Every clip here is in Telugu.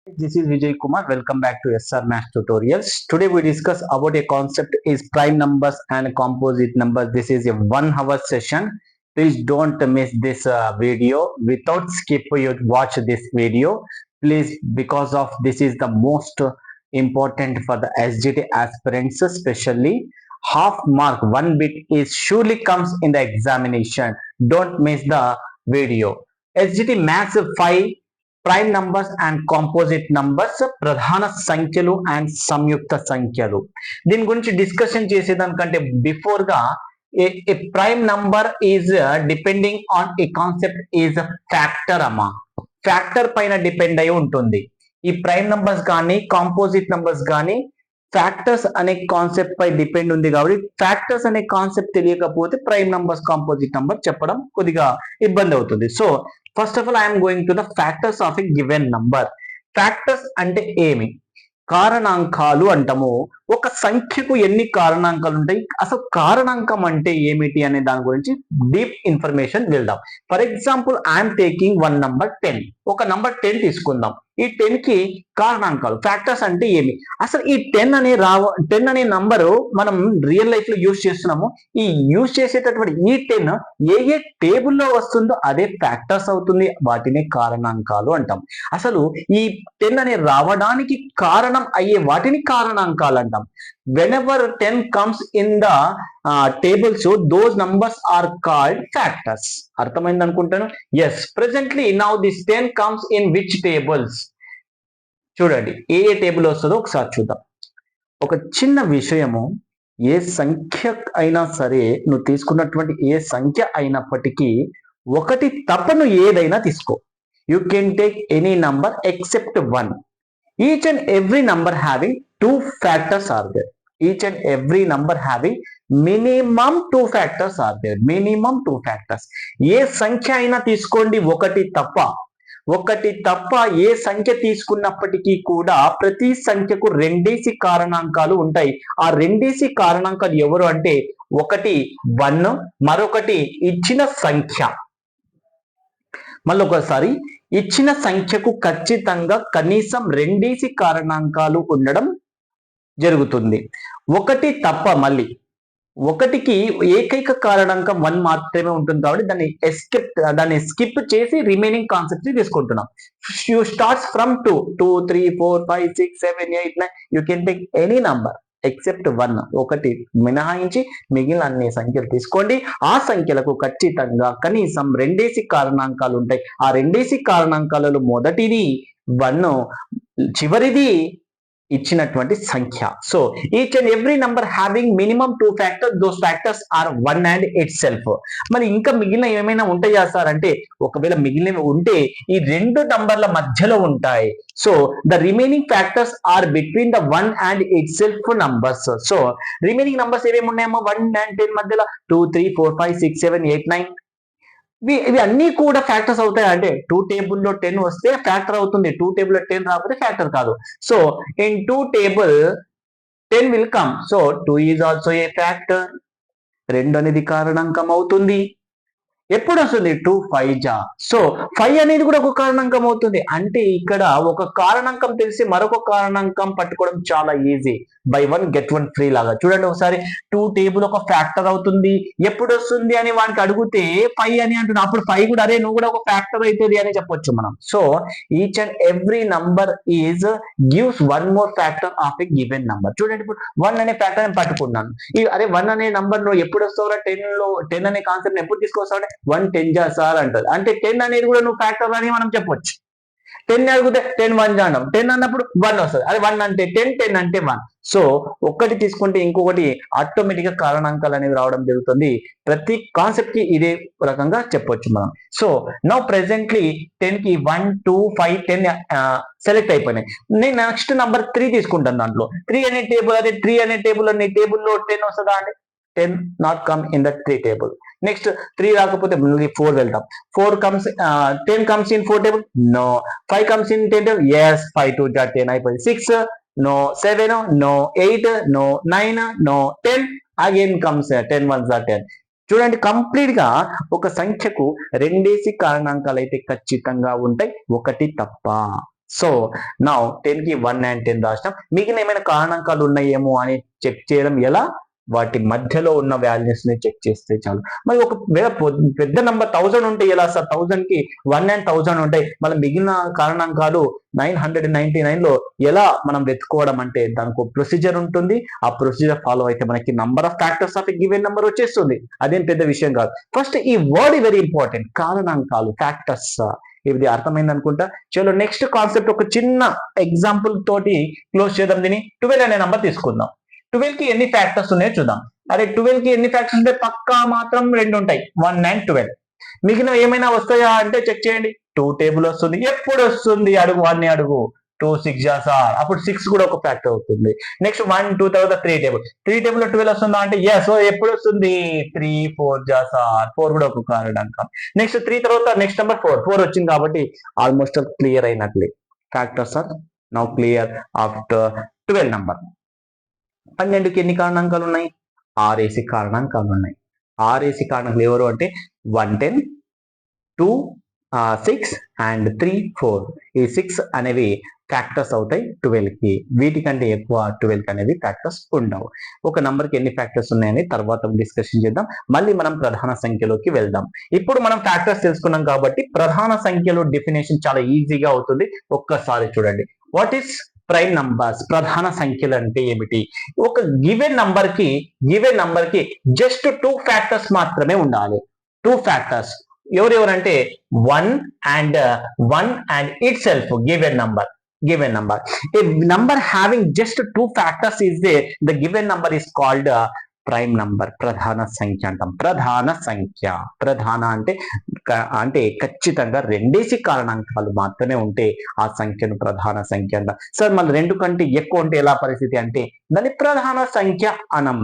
This is Vijay Kumar. Welcome back to SR Math Tutorials. Today we discuss about a concept is prime numbers and composite numbers. This is a 1 hour session. Please don't miss this video. Without skip, you watch this video. Please, because of this is the most important for the SGT aspirants, especially half mark 1 bit is surely comes in the examination. Don't miss the video. SGT Maths 5 prime numbers and composite numbers, ప్రధాన సంఖ్యలు అండ్ సంయుక్త సంఖ్యలు. దీని గురించి డిస్కషన్ చేసేదానికంటే బిఫోర్ గా a prime number is depending on a concept is factor అమ్మా. ఫ్యాక్టర్ పైన డిపెండ్ అయి ఉంటుంది. ఈ ప్రైమ్ నంబర్స్ కానీ కాంపోజిట్ నంబర్స్ కానీ ఫ్యాక్టర్స్ అనే కాన్సెప్ట్ పై డిపెండ్ ఉంది కాబట్టి ఫ్యాక్టర్స్ అనే కాన్సెప్ట్ తెలియకపోతే ప్రైమ్ నంబర్స్ కాంపోజిట్ నంబర్ చెప్పడం కొద్దిగా ఇబ్బంది అవుతుంది. So first of all I'm going to the factors of a given number. Factors అంటే ఏమి? కారణాంకాలు అంటాము. ఒక సంఖ్యకు ఎన్ని కారణాంకాలు ఉంటాయి, అసలు కారణాంకం అంటే ఏమిటి అనే దాని గురించి డీప్ ఇన్ఫర్మేషన్ వెళ్దాం. For example I'm taking one number 10. ఒక నంబర్ 10 తీసుకుందాం. ఈ 10 కి కారణాంకాలు ఫ్యాక్టర్స్ అంటే ఏమి? అసలు ఈ 10 అనే నంబరు మనం రియల్ లైఫ్ లో యూజ్ చేస్తున్నాము. ఈ యూజ్ చేసేటటువంటి ఈ 10 ఏ టేబుల్లో వస్తుందో అదే ఫ్యాక్టర్స్ అవుతుంది. వాటినే కారణాంకాలు అంటాం. అసలు ఈ 10 అనే రావడానికి కారణం అయ్యే వాటిని కారణాంకాలు అంటాం. Whenever 10 comes in the table, so those numbers are called factors. అర్థమైంది అనుకుంటాను. yes, presently now this 10 comes in which tables? చూడండి ఏ టేబుల్ వస్తుందో ఒకసారి చూద్దాం. ఒక చిన్న విషయము, ఏ సంఖ్య అయినా సరే నువ్వు తీసుకున్నటువంటి ఏ సంఖ్య అయినప్పటికీ ఒకటి తప్పను ఏదైనా తీసుకో. You can take any number except 1. each and every number having 2 factors are there. each and every number having minimum 2 factors are there. minimum 2 factors. ఏ సంఖ్య అయినా తీసుకోండి ఒకటి తప్ప ఏ సంఖ్య తీసుకున్నప్పటికీ కూడా ప్రతి సంఖ్యకు రెండేసి కారణాంకాలు ఉంటాయి. ఆ రెండేసి కారణాంకాలు ఎవరు అంటే ఒకటి 1, మరొకటి ఇచ్చిన సంఖ్య. మళ్ళీ ఒకసారి, ఇచ్చిన సంఖ్యకు ఖచ్చితంగా కనీసం రెండేసి కారణాంకాలు ఉండడం జరుగుతుంది. ఒకటి తప్ప మళ్ళీ ఒకటికి ఏకైక కారణాంకం 1 మాత్రమే ఉంటుంది కాబట్టి దాన్ని స్కిప్ చేసి రిమైనింగ్ కాన్సెప్ట్స్ తీసుకుంటున్నాం. You starts from 2, 2, 3, 4, 5, 6, 7, 8, 9. You can take any number except 1. ఒకటి మినహాయించి మిగిలిన అన్ని సంఖ్యలు తీసుకోండి. ఆ సంఖ్యలకు ఖచ్చితంగా కనీసం రెండేసి కారణాంకాలు ఉంటాయి. ఆ రెండేసి కారణాంకాలలో మొదటిది 1, చివరిది ఇచ్చినటువంటి సంఖ్య. So each and every number having minimum 2 factors, those factors are 1 and itself. మరి ఇంకా మిగిలిన ఏమైనా ఉంటాయా సార్ అంటే, ఒకవేళ మిగిలినవి ఉంటే ఈ రెండు నంబర్ల మధ్యలో ఉంటాయి. So the remaining factors are between the 1 and itself numbers. So remaining numbers ఏమేమి ఉన్నాయమ్మా 1 and 10 మధ్యలో? 2, 3, 4, 5, 6, 7, 8, 9. ఇవి అన్ని కూడా ఫ్యాక్టర్స్ అవుతాయి. అంటే 2 టేబుల్లో 10 వస్తే ఫ్యాక్టర్ అవుతుంది, 2 టేబుల్లో 10 రాకపోతే ఫ్యాక్టర్ కాదు. So in 2 table 10 will come. So 2 is also a factor. 2 అనేది కారణాంకం అవుతుంది. ఎప్పుడు వస్తుంది? 2, 5 జా. సో 5 అనేది కూడా ఒక కారణాంకం అవుతుంది. అంటే ఇక్కడ ఒక కారణాంకం తెలిసి మరొక కారణాంకం పట్టుకోవడం చాలా ఈజీ. బై 1 get 1 ఫ్రీ లాగా. చూడండి ఒకసారి, 2 టేబుల్ ఒక ఫ్యాక్టర్ అవుతుంది. ఎప్పుడు వస్తుంది అని వానికి అడిగితే 5 అని అంటున్నా. అప్పుడు 5 కూడా అరే నువ్వు కూడా ఒక ఫ్యాక్టర్ అవుతుంది అని చెప్పొచ్చు మనం. So each and every number is gives 1 more factor of a given number. చూడండి ఇప్పుడు 1 అనే ఫ్యాక్టర్ నేను పట్టుకున్నాను. అరే 1 అనే నంబర్ నువ్వు ఎప్పుడు వస్తావురా 10 అనే కాన్సెప్ట్ ఎప్పుడు తీసుకొస్తావు? 1 10 జా సార్ అంటది. అంటే 10 అనేది కూడా నువ్వు ఫ్యాక్టర్ అని మనం చెప్పొచ్చు. 10 అడిగితే 10 1 జా అంటాం. 10 అన్నప్పుడు 1 వస్తుంది. అదే 1 అంటే 10, 10 అంటే 1. సో ఒకటి తీసుకుంటే ఇంకొకటి ఆటోమేటిక్ గా కారణాంకాలు అనేవి రావడం జరుగుతుంది. ప్రతి కాన్సెప్ట్ కి ఇదే రకంగా చెప్పొచ్చు మనం. సో నౌ ప్రెసెంట్లీ 10 కి 1, 2, 5, 10 సెలెక్ట్ అయిపోయినాయి. నేను నెక్స్ట్ నంబర్ 3 తీసుకుంటాను. దాంట్లో 3 అనే టేబుల్, అదే 3 అనే టేబుల్ నీ టేబుల్లో 10 వస్తుందా అంటే 10 not come in the 3 table. Next 3 రాకపోతే మళ్ళీ 4 వెళ్తాం. 10 comes in 4 table, no. 5 comes in 10 table, yes. 5 2 ja 10 అయిపోయింది. 6 no. 7 no. 8 no. 9 no. 10 again comes 10 1s are 10. చూడండి కంప్లీట్ గా ఒక సంఖ్యకు రెండేసి కారణాంకాలు అయితే ఖచ్చితంగా ఉంటాయి, ఒకటి తప్ప. సో నా 10 కి 1 and 10 రాసినాం. మిగిలిన ఏమైనా కారణాంకాలు ఉన్నాయేమో అని చెక్ చేయడం ఎలా, వాటి మధ్యలో ఉన్న వాల్యూస్ ని చెక్ చేస్తే చాలు. మరి ఒక పెద్ద నంబర్ 1000 ఉంటే ఎలా సార్? 1000 కి 1 and 1000 ఉంటాయి, మళ్ళీ మిగిలిన కారణాంకాలు 999 లో ఎలా మనం వెతుకోవడం అంటే దానికి ఒక ప్రొసీజర్ ఉంటుంది. ఆ ప్రొసీజర్ ఫాలో అయితే మనకి number of factors of a given number వచ్చేస్తుంది. అదేం పెద్ద విషయం కాదు. ఫస్ట్ ఈ వర్డ్ వెరీ ఇంపార్టెంట్, కారణాంకాలు, ఫ్యాక్టర్స్. ఇది అర్థమైంది అనుకుంటా. చలో నెక్స్ట్ కాన్సెప్ట్ ఒక చిన్న ఎగ్జాంపుల్ తోటి క్లోజ్ చేద్దాం. దీన్ని 12 అనే నంబర్ తీసుకుందాం. 12 కి ఎన్ని ఫ్యాక్టర్స్ ఉన్నాయో చూద్దాం. అరే 12 కి ఎన్ని ఫ్యాక్టర్స్ ఉంటాయి? పక్కా మాత్రం 2 ఉంటాయి, 1 and 12. మిగిలిన ఏమైనా వస్తాయా అంటే చెక్ చేయండి. 2 టేబుల్ వస్తుంది. ఎప్పుడు వస్తుంది అడుగు, 1 అడుగు. 2 6 సార్, అప్పుడు 6 కూడా ఒక ఫ్యాక్టర్ అవుతుంది. నెక్స్ట్ 1 2 తర్వాత 3 టేబుల్. 3 టేబుల్ లో 12 వస్తుందా అంటే ఎస్. ఎప్పుడు వస్తుంది? 3 4 సార్, 4 కూడా ఒక కారణాంకం. నెక్స్ట్ 3 తర్వాత నెక్స్ట్ నెంబర్ 4 వచ్చింది కాబట్టి ఆల్మోస్ట్ క్లియర్ అయినట్లే. Factors are now clear after 12 number. 12కి ఎన్ని కారణాంకాలు ఉన్నాయి? 6 కారణాంకాలు ఉన్నాయి. 6 కారణాంకాలు ఎవరు అంటే 110, 2 6 and 3 4. ఈ 6 అనేవి ఫ్యాక్టర్స్ అవుతాయి 12 కి. వీటికంటే ఎక్కువ 12 కి అనేవి ఫ్యాక్టర్స్ ఉండవు. ఒక నంబర్ కి ఎన్ని ఫ్యాక్టర్స్ ఉన్నాయని తర్వాత డిస్కషన్ చేద్దాం. మళ్ళీ మనం ప్రధాన సంఖ్యలోకి వెళ్దాం. ఇప్పుడు మనం ఫ్యాక్టర్స్ తెలుసుకున్నాం కాబట్టి ప్రధాన సంఖ్యలో డెఫినేషన్ చాలా ఈజీగా అవుతుంది. ఒక్కసారి చూడండి. What is prime numbers? ప్రధాన సంఖ్యలు అంటే ఏమిటి? ఒక గివెన్ నంబర్ కి జస్ట్ 2 ఫ్యాక్టర్స్ మాత్రమే ఉండాలి. 2 factors ఎవరెవరంటే 1 and itself given number. A number having just 2 factors is there. The given number is called prime number. ప్రధాన సంఖ్య అంటాం. ప్రధాన అంటే ఖచ్చితంగా 2 కారణాంకాలు మాత్రమే ఉంటే ఆ సంఖ్యను ప్రధాన సంఖ్య అంటాం. సార్ మళ్ళీ 2 కంటే ఎక్కువ ఉంటే ఎలా పరిస్థితి అంటే దాన్ని ప్రధాన సంఖ్య అనం.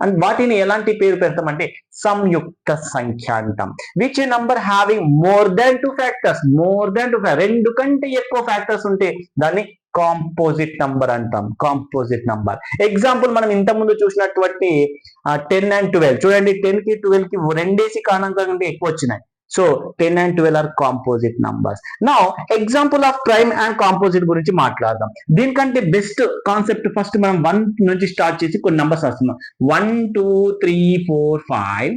అండ్ వాటిని ఎలాంటి పేరు పెడతామంటే సంయుక్త సంఖ్య అంటాం. Which number having more than 2 factors. 2 కంటే ఎక్కువ ఫ్యాక్టర్స్ ఉంటే దాన్ని కాంపోజిట్ నంబర్ అంటాం. కాంపోజిట్ నంబర్ ఎగ్జాంపుల్ మనం ఇంత ముందు చూసినటువంటి 10 and 12 చూడండి. 10 కి 12 కి 2 కారణాంకాల కంటే ఎక్కువ వచ్చినాయి. So 10 and 12 are composite numbers. Now example of prime and composite గురించి మాట్లాడదాం. దీనికంటే బెస్ట్ కాన్సెప్ట్ ఫస్ట్ మనం 1 నుంచి స్టార్ట్ చేసి కొన్ని నంబర్స్ వస్తున్నాం. 1 2 3 4 5.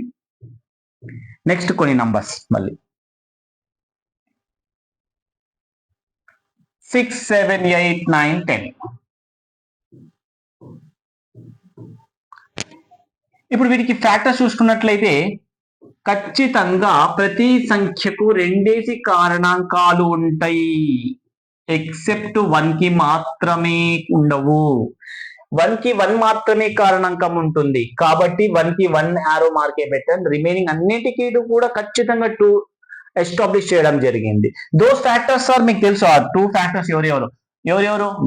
నెక్స్ట్ కొన్ని నంబర్స్ మళ్ళీ 6 7 8 9 10. ఇప్పుడు వీటికి ఫ్యాక్టర్స్ చూసుకున్నట్లయితే ఖచ్చితంగా ప్రతి సంఖ్యకు 2 కారణాంకాలు ఉంటాయి. ఎక్సెప్ట్ 1 కి మాత్రమే ఉండవు. 1 కి 1 మాత్రమే కారణాంకం ఉంటుంది కాబట్టి 1 కి 1 యారో మార్కే పెట్టండి. రిమైనింగ్ అన్నిటికీ కూడా ఖచ్చితంగా 2 ఎస్టాబ్లిష్ చేయడం జరిగింది. దోస్ ఫ్యాక్టర్స్ ఆర్ మీకు తెలుసు. ఆ 2 ఫ్యాక్టర్స్ ఎవరెవరు?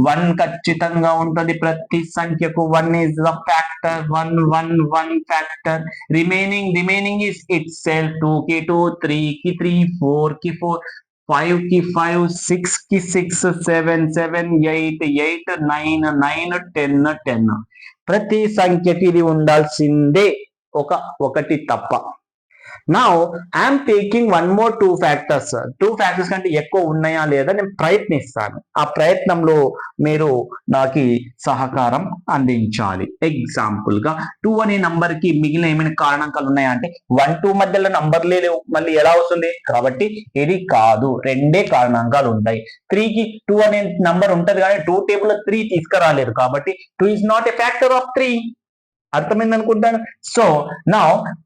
1 ఖచ్చితంగా ఉంటుంది. ప్రతి సంఖ్యకు 1 is the factor. 1 factor. Remaining is itself. 2 కి 2, 3 కి 3, 4 కి 4, 5 కి 5, 6 కి 6, 7 7, 8 9 10. ప్రతి సంఖ్యకి ఇది ఉండాల్సిందే, ఒకటి తప్ప. Now I'm taking 1 more 2 factors. 2 factors కంటే ఎక్కువ ఉన్నాయా లేదా నేను ప్రయత్నిస్తాను. ఆ ప్రయత్నంలో మీరు నాకు సహకారం అందించాలి. ఎగ్జాంపుల్ గా 2 అనే నంబర్ కి మిగిలిన ఏమైనా కారణాంకాలు ఉన్నాయా అంటే 1 2 మధ్యలో నంబర్ లేవు, మళ్ళీ ఎలా వస్తుంది? కాబట్టి ఇది కాదు, 2 కారణాంకాలు ఉంటాయి. 3 కి 2 అనే నంబర్ ఉంటది కానీ 2 టేబుల్ 3 తీసుకురాలేదు కాబట్టి 2 is not a factor of 3. అర్థమైంది అనుకుంటాను. సో నా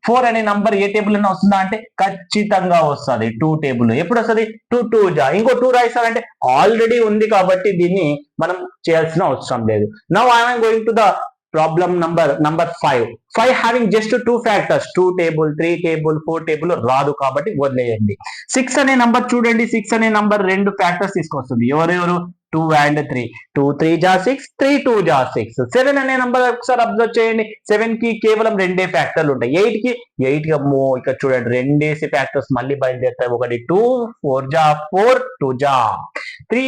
4 అనే నంబర్ ఏ టేబుల్ అయినా వస్తుందా అంటే ఖచ్చితంగా వస్తుంది. 2 టేబుల్. ఎప్పుడు వస్తుంది? 2 2 జా. ఇంకో 2 రాయిస్తారంటే ఆల్రెడీ ఉంది కాబట్టి దీన్ని మనం చేయాల్సిన అవసరం లేదు. Now I'm going to the problem number 5 having just 2 factors. 2 table, 3 table, 4 table రాదు కాబట్టి వదిలేయండి. 6 అనే నంబర్ చూడండి. 6 అనే నంబర్ 2 ఫ్యాక్టర్స్ తీసుకొస్తుంది. ఎవరెవరు? 2 and 3. 2 3 జా 6, 3 2 జా 6. 7 అనే నంబర్ ఒకసారి అబ్జర్వ్ చేయండి. 7 కి కేవలం 2 ఫ్యాక్టర్లు ఉంటాయి. 8 కి ఇక్కడ చూడండి 2 ఫ్యాక్టర్స్ మళ్ళీ బయలుదేరుతాయి. ఒకటి 2 4 జా 4, 2 జా. 3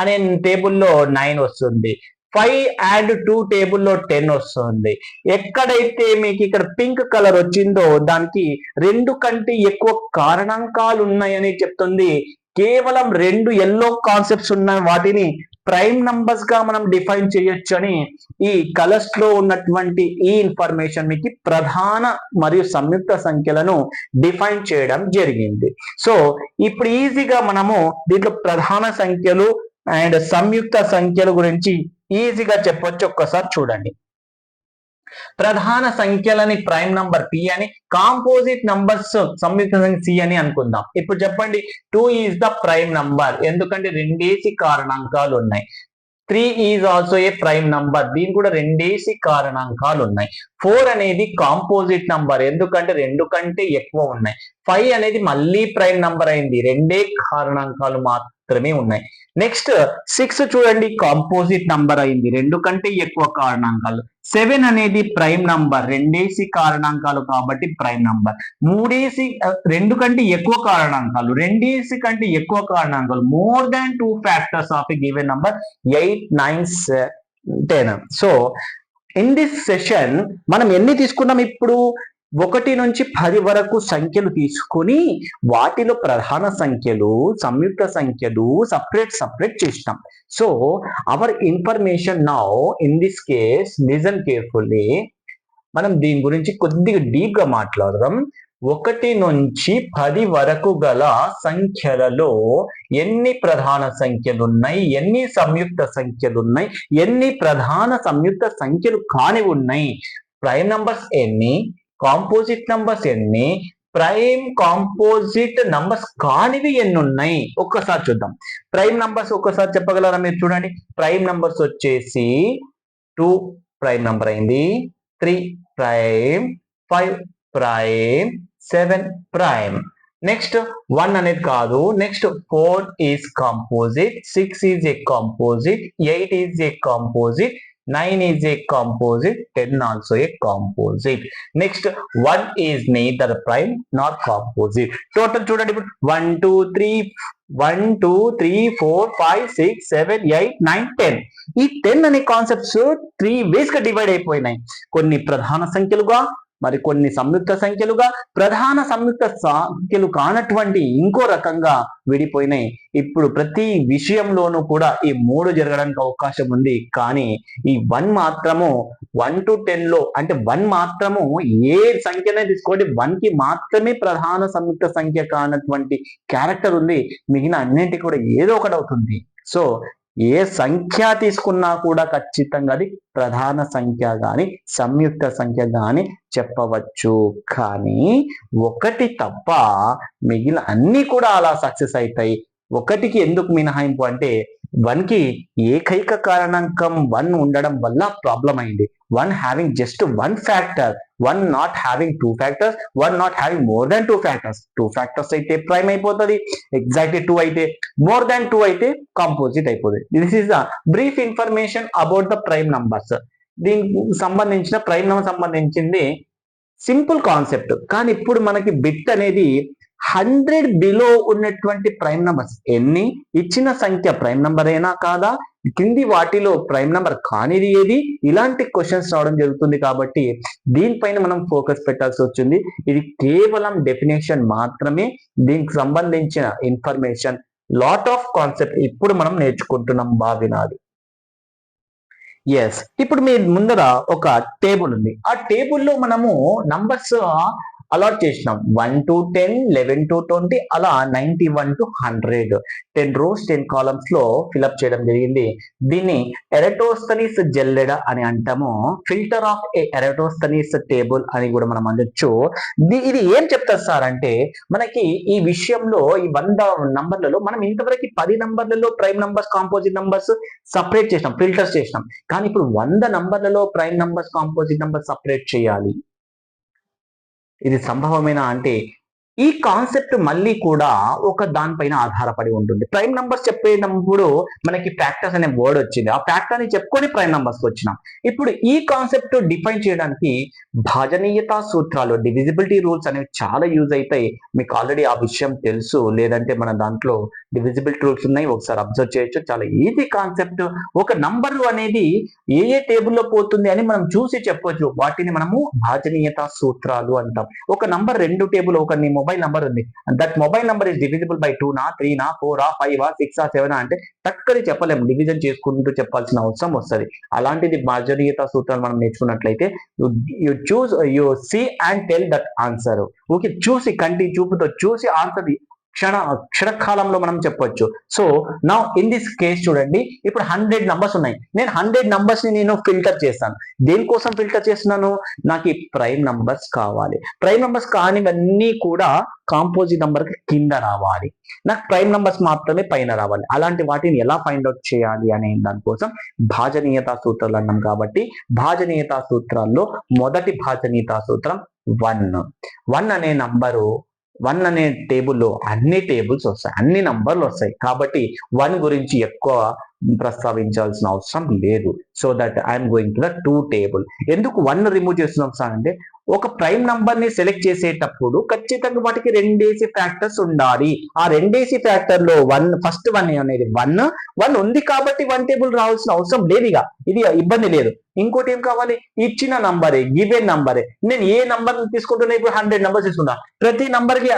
అనే టేబుల్లో 9 వస్తుంది. 5 and 2 టేబుల్లో 10 వస్తుంది. ఎక్కడైతే మీకు ఇక్కడ పింక్ కలర్ వచ్చిందో దానికి 2 కంటే ఎక్కువ కారణాంకాలు ఉన్నాయని చెప్తుంది. కేవలం 2 ఎల్లో కాన్సెప్ట్స్ ఉన్న వాటిని ప్రైమ్ నంబర్స్ గా మనం డిఫైన్ చేయొచ్చు అని ఈ కలర్స్ లో ఉన్నటువంటి ఈ ఇన్ఫర్మేషన్ మీకు ప్రధాన మరియు సంయుక్త సంఖ్యలను డిఫైన్ చేయడం జరిగింది. సో ఇప్పుడు ఈజీగా మనము దీంట్లో ప్రధాన సంఖ్యలు అండ్ సంయుక్త సంఖ్యల గురించి ఈజీగా చెప్పొచ్చు. ఒక్కసారి చూడండి. ప్రధాన సంఖ్యలని ప్రైమ్ నంబర్ పి అని, కాంపోజిట్ నంబర్స్ సంయుక్త సంఖ్య సి అని అనుకుందాం. ఇప్పుడు చెప్పండి, 2 ఈజ్ ద ప్రైమ్ నంబర్, ఎందుకంటే రెండేసి కారణాంకాలు ఉన్నాయి. 3 is also a prime number, దీని కూడా రెండేసి కారణాంకాలు ఉన్నాయి. 4 అనేది కాంపోజిట్ నంబర్, ఎందుకంటే 2 కంటే ఎక్కువ ఉన్నాయి. 5 అనేది మళ్ళీ ప్రైమ్ నంబర్ అయింది, రెండే కారణాంకాలు మాత్రమే ఉన్నాయి. నెక్స్ట్ 6 చూడండి, కాంపోజిట్ నంబర్ అయింది, 2 కంటే ఎక్కువ కారణాంకాలు. 7 అనేది ప్రైమ్ నంబర్, రెండేసి కారణాంకాలు కాబట్టి ప్రైమ్ నంబర్. 2 కంటే ఎక్కువ కారణాంకాలు, రెండేసి కంటే ఎక్కువ కారణాంకాలు, more than 2 factors of a given number, 8, 9, 10. So in this session మనం ఎన్ని తీసుకున్నాం? ఇప్పుడు 1 నుంచి 10 వరకు సంఖ్యలు తీసుకొని వాటిలో ప్రధాన సంఖ్యలు, సంయుక్త సంఖ్యలు సపరేట్ చేస్తాం. So our information now in this case, listen carefully, మనం దీని గురించి కొద్దిగా డీప్ గా మాట్లాడదాం. 1 నుంచి 10 వరకు గల సంఖ్యలలో ఎన్ని ప్రధాన సంఖ్యలు ఉన్నాయి, ఎన్ని సంయుక్త సంఖ్యలు ఉన్నాయి, ఎన్ని ప్రధాన సంయుక్త సంఖ్యలు కాని ఉన్నాయి, ప్రైమ్ నంబర్స్ ఎన్ని, కాంపోజిట్ నంబర్స్ ఎన్ని, ప్రైమ్ కాంపోజిట్ నంబర్స్ కానివి ఎన్ని ఉన్నాయి ఒక్కసారి చూద్దాం. ప్రైమ్ నంబర్స్ ఒక్కసారి చెప్పగలరా మీరు? చూడండి, ప్రైమ్ నంబర్స్ వచ్చేసి 2 ప్రైమ్ నంబర్ అయింది, 3 ప్రైమ్, 5 ప్రైమ్, 7 ప్రైమ్. నెక్స్ట్ 1 అనేది కాదు. Next 4 is composite, 6 is a composite, 8 is a composite, 9 is a composite, 10 also a composite. Next 1 is neither prime nor composite. Total చూడండి, ఇప్పుడు 1 2 3 4 5 6 7 8 9 10. ఈ 10 అనే కాన్సెప్ట్స్ 3 వేస్ గా డివైడ్ అయిపోయినాయి. కొన్ని ప్రధాన సంఖ్యలుగా, మరి కొన్ని సంయుక్త సంఖ్యలుగా, ప్రధాన సంయుక్త సంఖ్యలు కానటువంటి ఇంకో రకంగా విడిపోయినాయి. ఇప్పుడు ప్రతి విషయంలోనూ కూడా ఈ 3 జరగడానికి అవకాశం ఉంది. కానీ ఈ 1 మాత్రము 1 to 10 లో, అంటే 1 మాత్రము ఏ సంఖ్యనే తీసుకోండి, 1 కి మాత్రమే ప్రధాన సంయుక్త సంఖ్య కానటువంటి క్యారెక్టర్ ఉంది. మిగిలిన అన్నింటికి కూడా ఏదో ఒకటి అవుతుంది. సో ఏ సంఖ్య తీసుకున్నా కూడా ఖచ్చితంగా అది ప్రధాన సంఖ్య గాని సంయుక్త సంఖ్య గాని చెప్పవచ్చు. కానీ 1 తప్ప మిగిలిన అన్ని కూడా అలా సక్సెస్ అవుతాయి. 1కి ఎందుకు మినహాయింపు అంటే 1కి ఏకైక కారణాంకం 1 ఉండడం వల్ల ప్రాబ్లం అయింది. 1 having just 1 factor, 1 not having 2 factors, 1 not having more than 2 factors. 2 factors అయితే ప్రైమ్ అయిపోతుంది, ఎగ్జాక్ట్లీ 2 అయితే, మోర్ దాన్ 2 అయితే కాంపోజిట్ అయిపోతుంది. This is the brief information about the prime numbers. దీనికి సంబంధించిన ప్రైమ్ నంబర్ సంబంధించింది సింపుల్ కాన్సెప్ట్. కానీ ఇప్పుడు మనకి బిట్ అనేది 100 బిలో ఉన్నటువంటి ప్రైమ్ నంబర్స్ ఎన్ని, ఇచ్చిన సంఖ్య ప్రైమ్ నంబర్ అయినా కాదా, కింది వాటిలో ప్రైమ్ నంబర్ కానిది ఏది, ఇలాంటి క్వశ్చన్స్ రావడం జరుగుతుంది. కాబట్టి దీనిపైన మనం ఫోకస్ పెట్టాల్సి వచ్చింది. ఇది కేవలం డెఫినేషన్ మాత్రమే, దీనికి సంబంధించిన ఇన్ఫర్మేషన్, లాట్ ఆఫ్ కాన్సెప్ట్ ఇప్పుడు మనం నేర్చుకుంటున్నాం. బావినాది. ఎస్, ఇప్పుడు మీ ముందర ఒక టేబుల్ ఉంది. ఆ టేబుల్లో మనము నంబర్స్ అలాట్ చేసినాం. 1 to 10, 11 to 20, అలా 91 to 100, 10 rows 10 columns లో ఫిల్అప్ చేయడం జరిగింది. దీన్ని ఎరటోస్థనీస్ జల్లెడ అని అంటాము. ఫిల్టర్ ఆఫ్ ఎరటోస్థనీస్ టేబుల్ అని కూడా మనం అనొచ్చు. ఇది ఏం చెప్తారు సార్ అంటే, మనకి ఈ విషయంలో ఈ 100 నంబర్లలో మనం ఇంతవరకు 10 నంబర్లలో prime numbers, composite numbers separate చేసినాం, ఫిల్టర్స్ చేసినాం. కానీ ఇప్పుడు 100 నంబర్లలో prime numbers, composite numbers separate చేయాలి. ఇది సంభవమేనా అంటే, ఈ కాన్సెప్ట్ మళ్ళీ కూడా ఒక దానిపైన ఆధారపడి ఉంటుంది. ప్రైమ్ నంబర్స్ చెప్పేటప్పుడు మనకి ఫ్యాక్టర్స్ అనే వర్డ్ వచ్చింది. ఆ ఫ్యాక్టర్ ని చెప్పుకొని ప్రైమ్ నంబర్స్ వచ్చినాం. ఇప్పుడు ఈ కాన్సెప్ట్ డిఫైన్ చేయడానికి భాజనీయత సూత్రాలు, డివిజిబిలిటీ రూల్స్ అనేవి చాలా యూజ్ అవుతాయి. మీకు ఆల్రెడీ ఆ విషయం తెలుసు, లేదంటే మన దాంట్లో డివిజిబిలిటీ రూల్స్ ఉన్నాయి, ఒకసారి అబ్జర్వ్ చేయొచ్చు. చాలా ఈజీ కాన్సెప్ట్. ఒక నంబర్ అనేది ఏ టేబుల్లో పోతుంది అని మనం చూసి చెప్పొచ్చు. వాటిని మనము భాజనీయత సూత్రాలు అంటాం. ఒక నంబర్ 2 టేబుల్, ఒక మొబైల్ నంబర్ ఉంది, that mobile number is divisible by 2 నా 3 నా 4 ఆ 5 ఆ 6 ఆ 7 అంటే టక్కని చెప్పలేము, డివిజన్ చేసుకుంటూ చెప్పాల్సిన అవసరం వస్తుంది. అలాంటిది భాజనీయత సూత్రాలు మనం నేర్చుకున్నట్లయితే you see and tell that answer. Okay, చూసి కంటి చూపుతో చూసి ఆన్సర్ క్షణకాలంలో మనం చెప్పొచ్చు. సో నా ఇన్ దిస్ కేస్ చూడండి, ఇప్పుడు 100 నంబర్స్ ఉన్నాయి, నేను 100 నంబర్స్ ని నేను ఫిల్టర్ చేస్తాను. దేనికోసం ఫిల్టర్ చేస్తున్నాను, నాకు ఈ ప్రైమ్ నంబర్స్ కావాలి. ప్రైమ్ నంబర్స్ కానివన్నీ కూడా కాంపోజిట్ నంబర్ కి కింద రావాలి, నాకు ప్రైమ్ నంబర్స్ మాత్రమే పైన రావాలి. అలాంటి వాటిని ఎలా ఫైండ్ అవుట్ చేయాలి అనే దానికోసం భాజనీయతా సూత్రాలు అన్నాం. కాబట్టి భాజనీయతా సూత్రాల్లో మొదటి భాజనీయతా సూత్రం 1 అనే నంబరు, 1 అనే టేబుల్లో అన్ని టేబుల్స్ వస్తాయి, అన్ని నంబర్లు వస్తాయి. కాబట్టి 1 గురించి ఎక్కువ ప్రస్తావించాల్సిన అవసరం లేదు. So that I'm going to the 2 table. ఎందుకు 1 రిమూవ్ చేస్తున్నాం సార్ అంటే, ఒక ప్రైమ్ నంబర్ ని సెలెక్ట్ చేసేటప్పుడు ఖచ్చితంగా వాటికి రెండేసి ఫ్యాక్టర్స్ ఉండాలి. ఆ రెండేసి ఫ్యాక్టర్ లో ఫస్ట్ 1 అనేది 1 ఉంది కాబట్టి 1 టేబుల్ రావాల్సిన అవసరం లేదు, ఇక ఇది ఇబ్బంది లేదు. ఇంకోటి ఏం కావాలి, ఇచ్చిన నంబరే, గివెన్ నంబరే. నేను ఏ నంబర్ తీసుకుంటున్నా, ఇప్పుడు 100 నంబర్స్ తీసుకున్నా, ప్రతి నంబర్ కి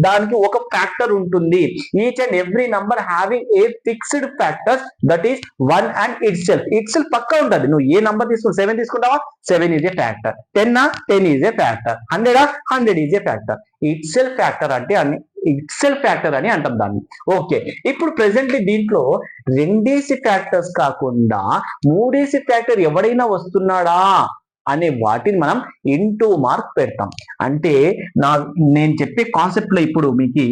దానికి ఒక ఫ్యాక్టర్ ఉంటుంది. Each and every number having a fixed factors, that is 1 and itself పక్కా ఉంటుంది. నువ్వు ఏ నంబర్ తీసుకున్నావు, 7 తీసుకుంటావా, 7 is a factor, 10 is a factor, 100 is a factor. Itself factor అని అంటాం దాన్ని. ఓకే, ఇప్పుడు ప్రెసెంట్లీ దీంట్లో రెండేసి ఫ్యాక్టర్స్ కాకుండా మూడేసి ఫ్యాక్టర్ ఎవడైనా వస్తున్నాడా అనే వాటిని మనం ఇంటూ మార్క్ పెడతాం. అంటే నేను చెప్పే కాన్సెప్ట్ లో ఇప్పుడు మీకు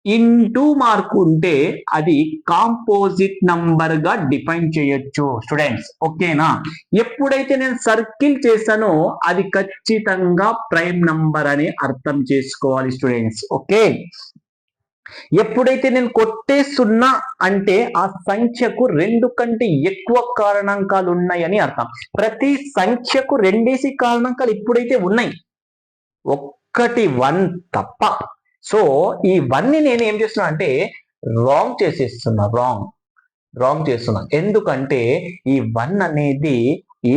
ఇంటూ మార్క్ ఉంటే అది కాంపోజిట్ నంబర్ గా డిఫైన్ చేయొచ్చు స్టూడెంట్స్. ఓకేనా, ఎప్పుడైతే నేను సర్కిల్ చేశానో అది ఖచ్చితంగా ప్రైమ్ నంబర్ అని అర్థం చేసుకోవాలి స్టూడెంట్స్. ఓకే, ఎప్పుడైతే నేను కొట్టేస్తున్నా అంటే ఆ సంఖ్యకు 2 కంటే ఎక్కువ కారణాంకాలు ఉన్నాయని అర్థం. ప్రతి సంఖ్యకు రెండేసి కారణాంకాలు ఎప్పుడైతే ఉన్నాయి, ఒక్కటి 1 తప్ప. సో ఈ 1 ని నేను ఏం చేస్తున్నా అంటే రాంగ్ చేసేస్తున్నా, రాంగ్ చేస్తున్నా. ఎందుకంటే ఈ 1 అనేది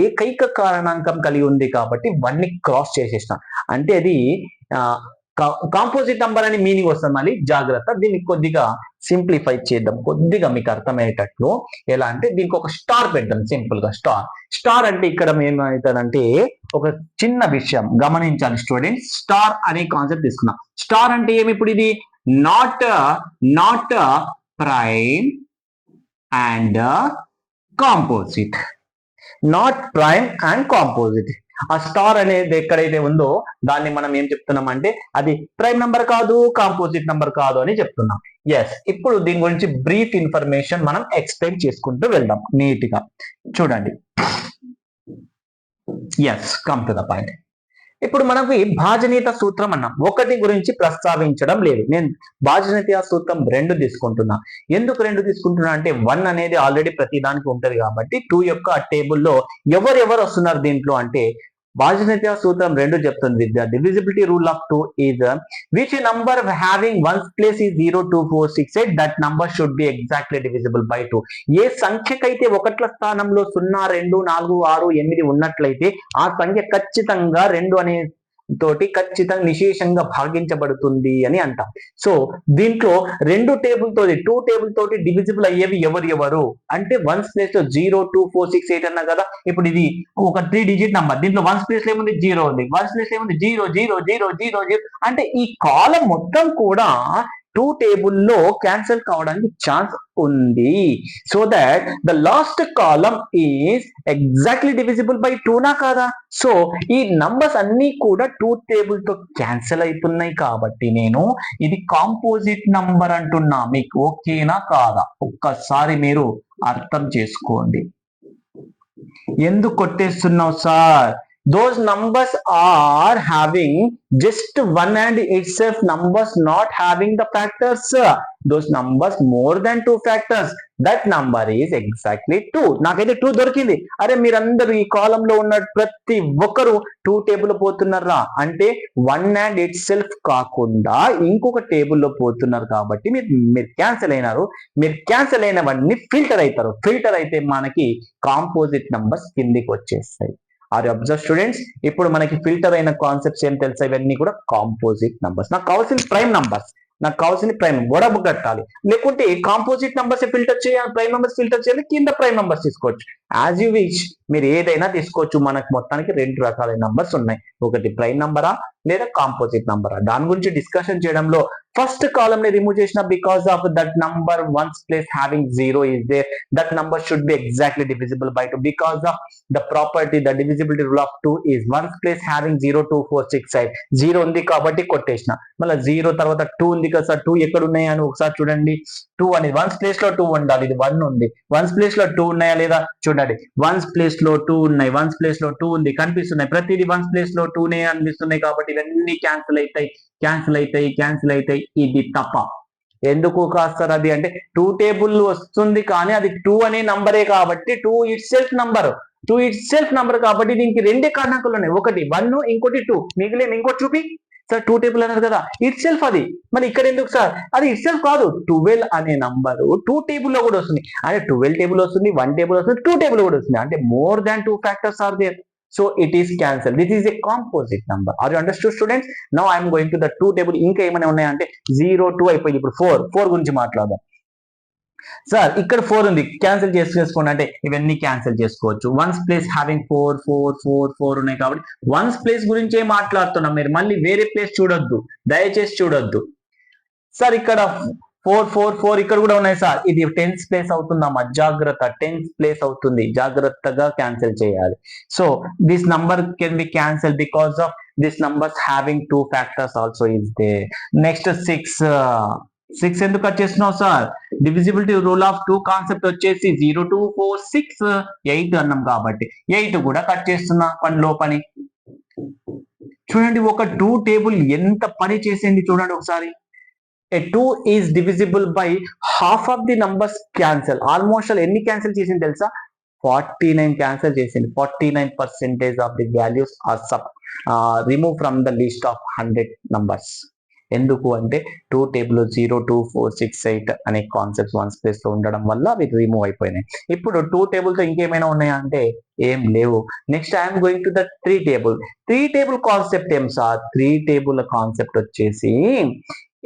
ఏకైక కారణాంకం కలిగి ఉంది కాబట్టి 1 ని క్రాస్ చేసేసిన అంటే అది కాంపోజిట్ నంబర్ అని మీనింగ్ వస్తుంది. మళ్ళీ జాగ్రత్త, దీన్ని కొద్దిగా సింప్లిఫై చేద్దాం, కొద్దిగా మీకు అర్థమయ్యేటట్లు. ఎలా అంటే దీనికి ఒక స్టార్ పెడదాం, సింపుల్ గా స్టార్ అంటే ఇక్కడ ఏమవుతుందంటే ఒక చిన్న విషయం గమనించాలి స్టూడెంట్స్. స్టార్ అనే కాన్సెప్ట్ తీసుకున్నాం. స్టార్ అంటే ఏమి, ఇప్పుడు ఇది not prime and composite, not prime and composite. ఆ స్టార్ అనేది ఎక్కడైతే ఉందో దాన్ని మనం ఏం చెప్తున్నాం అంటే అది ప్రైమ్ నంబర్ కాదు, కాంపోజిట్ నంబర్ కాదు అని చెప్తున్నాం. ఎస్, ఇప్పుడు దీని గురించి బ్రీఫ్ ఇన్ఫర్మేషన్ మనం ఎక్స్ప్లెయిన్ చేసుకుంటూ వెళ్దాం నీట్ గా. చూడండి, yes, come to the point. ఇప్పుడు మనకి భాజనీయత సూత్రం అన్నాం, ఒకటి గురించి ప్రస్తావించడం లేదు. నేను భాజనీయత సూత్రం 2 తీసుకుంటున్నా. ఎందుకు 2 తీసుకుంటున్నా అంటే 1 అనేది ఆల్రెడీ ప్రతి దానికి ఉంటది కాబట్టి 2 యొక్క టేబుల్లో ఎవరెవరు వస్తున్నారు దీంట్లో అంటే భాజనీయత సూత్రం 2 చెప్తుంది. The divisibility rule of 2 is which number having ones place is 0, 2, 4, 6, 8 that number should be exactly divisible by 2. ఏ సంఖ్యకైతే ఒకట్ల స్థానంలో 0, 2, 4, 6, 8 ఉన్నట్లయితే ఆ సంఖ్య ఖచ్చితంగా 2 అనే తోటి ఖచ్చితంగా నిశేషంగా భాగించబడుతుంది అని అంటాం. సో దీంట్లో 2 టేబుల్ తోటి డివిజిబుల్ అయ్యేవి ఎవరు అంటే 1s ప్లేస్ లో 0, 2, 4, 6, 8 అన్నా కదా. ఇప్పుడు ఇది ఒక 3 డిజిట్ నంబర్, దీంట్లో 1s ప్లేస్ లో ఏముంది 0 ఉంది, 1s ప్లేస్ లో ఏముంది 0, 0, 0, 0, 0. అంటే ఈ కాలం మొత్తం కూడా 2 టేబుల్లో క్యాన్సిల్ కావడానికి ఛాన్స్ ఉంది. So that the last column is exactly divisible by 2 నా కాదా. సో ఈ నంబర్స్ అన్ని కూడా 2 టేబుల్ తో క్యాన్సిల్ అవుతున్నాయి కాబట్టి నేను ఇది కాంపోజిట్ నంబర్ అంటున్నా. మీకు ఓకేనా కాదా ఒక్కసారి మీరు అర్థం చేసుకోండి. ఎందుకు కొట్టేస్తున్నావు sir? Those numbers are having just 1 and itself numbers not having the factors. Those numbers more than 2 factors. That number is exactly 2. నాకైతే 2 దొరికింది. అరే మీరందరూ ఈ కాలంలో ఉన్న ప్రతి ఒక్కరు 2 టేబుల్ పోతున్నారా అంటే 1 and itself కాకుండా ఇంకొక టేబుల్లో పోతున్నారు కాబట్టి మీరు క్యాన్సిల్ అయినారు. మీరు క్యాన్సిల్ అయినవన్నీ ఫిల్టర్ అవుతారు. ఫిల్టర్ అయితే మనకి కాంపోజిట్ నంబర్స్ కిందికి వచ్చేస్తాయి. Are observe students. ఇప్పుడు మనకి ఫిల్టర్ అయిన కాన్సెప్ట్స్ ఏం తెలుసా, ఇవన్నీ కూడా కాంపోజిట్ నంబర్స్. నాకు కావాల్సిన ప్రైమ్ నంబర్స్, నాకు కావాల్సింది ప్రైమ్ గొడవ కట్టాలి, లేకుంటే కాంపోజిట్ నంబర్స్ ఫిల్టర్ చేయాలి, ప్రైమ్ నంబర్స్ ఫిల్టర్ చేయాలి, కింద ప్రైమ్ నంబర్స్ తీసుకోవచ్చు. యాజ్ యూ విచ్, మీరు ఏదైనా తీసుకోవచ్చు. మనకు మొత్తానికి రెండు రకాల నంబర్స్ ఉన్నాయి, ఒకటి ప్రైమ్ నంబరా లేదా కాంపోజిట్ నంబరా. దాని గురించి డిస్కషన్ చేయడంలో ఫస్ట్ కాలమ్ ని రిమూవ్ చేసిన, because of that number ones place having zero is there, that number should be exactly divisible by 2 because of the property, the divisibility rule of 2 is ones place having 0 2 4 6 8. 0 ఉంది కాబట్టి కొట్టేసిన, మళ్ళీ 0 తర్వాత 2 ఉంది కదా సార్, 2 ఎక్కడ ఉన్నాయి అని ఒకసారి చూడండి. 2 అనేది వన్స్ ప్లేస్ లో 2 ఉండాలి, ఇది 1 ఉంది. వన్స్ ప్లేస్ లో 2 ఉన్నాయా లేదా చూడండి, వన్స్ ప్లేస్ లో 2 ఉన్నాయి, వన్స్ ప్లేస్ లో 2 ఉంది, కనిపిస్తున్నాయి. ప్రతిదీ వన్స్ ప్లేస్ లో 2 నే అనిపిస్తున్నాయి కాబట్టి ఇవన్నీ క్యాన్సిల్ అవుతాయి, క్యాన్సిల్ అవుతాయి, క్యాన్సిల్ అవుతాయి. ఇది తప్ప. ఎందుకు కాస్తారు అది అంటే, 2 టేబుల్ వస్తుంది కానీ అది 2 అనే నంబరే కాబట్టి 2 it self number, 2 it self number కాబట్టి దీనికి రెండే కారణాలు ఉన్నాయి, ఒకటి 1 ఇంకోటి 2. మిగిలిన ఇంకోటి చూపి సార్, 2 టేబుల్ అన్నారు కదా, ఇట్ సెల్ఫ్ అది. మరి ఇక్కడ ఎందుకు సార్, అది ఇట్ సెల్ఫ్ కాదు, 12 అనే నంబర్ 2 టేబుల్ లో కూడా వస్తుంది. అంటే 12 టేబుల్ వస్తుంది, 1 టేబుల్ వస్తుంది, 2 టేబుల్ కూడా వస్తుంది. అంటే more than 2 factors are there. So it is cancelled. This is a composite number. Are you understood students? Now I am going to the 2 table. ఇంకా ఏమైనా ఉన్నాయంటే 0 2 అయిపోయింది. ఇప్పుడు 4 గురించి మాట్లాడదాం. సార్ ఇక్కడ 4 ఉంది, క్యాన్సిల్ చేసుకోండి అంటే ఇవన్నీ క్యాన్సిల్ చేసుకోవచ్చు. వన్స్ ప్లేస్ హ్యావింగ్ 4 4 4 4 ఉన్నాయి కాబట్టి వన్స్ ప్లేస్ గురించే మాట్లాడుతున్నాం. మీరు మళ్ళీ వేరే ప్లేస్ చూడొద్దు, దయచేసి చూడొద్దు. సార్ ఇక్కడ 4 4 4 ఇక్కడ కూడా ఉన్నాయి సార్, ఇది 10th ప్లేస్ అవుతుందమ్మా, జాగ్రత్త, 10th ప్లేస్ అవుతుంది, జాగ్రత్తగా క్యాన్సిల్ చేయాలి. So this number can be cancel because of this numbers having 2 factors also is they. Next 6 ఎందుకు కట్ చేస్తున్నావు sir, divisibility rule of 2 concept వచ్చేసి 0 2 4 6 8 అన్నాం కాబట్టి 8 కూడా కట్ చేస్తున్నా, పనిలో పని. చూడండి, ఒక 2 టేబుల్ ఎంత పని చేసింది చూడండి ఒకసారి. A 2 is divisible by half of the numbers cancel. Almost ఎన్ని క్యాన్సిల్ చేసింది తెలుసా, 49 క్యాన్సిల్ చేసింది. 49% of the values are removed from the list of 100 numbers. ఎందుకు అంటే 2 టేబుల్ 0 2 4 6 8 అనే కాన్సెప్ట్స్ వన్స్ ప్లేస్ లో ఉండడం వల్ల అవి రిమూవ్ అయిపోయినాయి. ఇప్పుడు 2 టేబుల్ తో ఇంకేమైనా ఉన్నాయా అంటే ఏం లేవు. Next I'm going to the 3 table. 3 table concept ఏం సార్, 3 టేబుల్ కాన్సెప్ట్ వచ్చేసి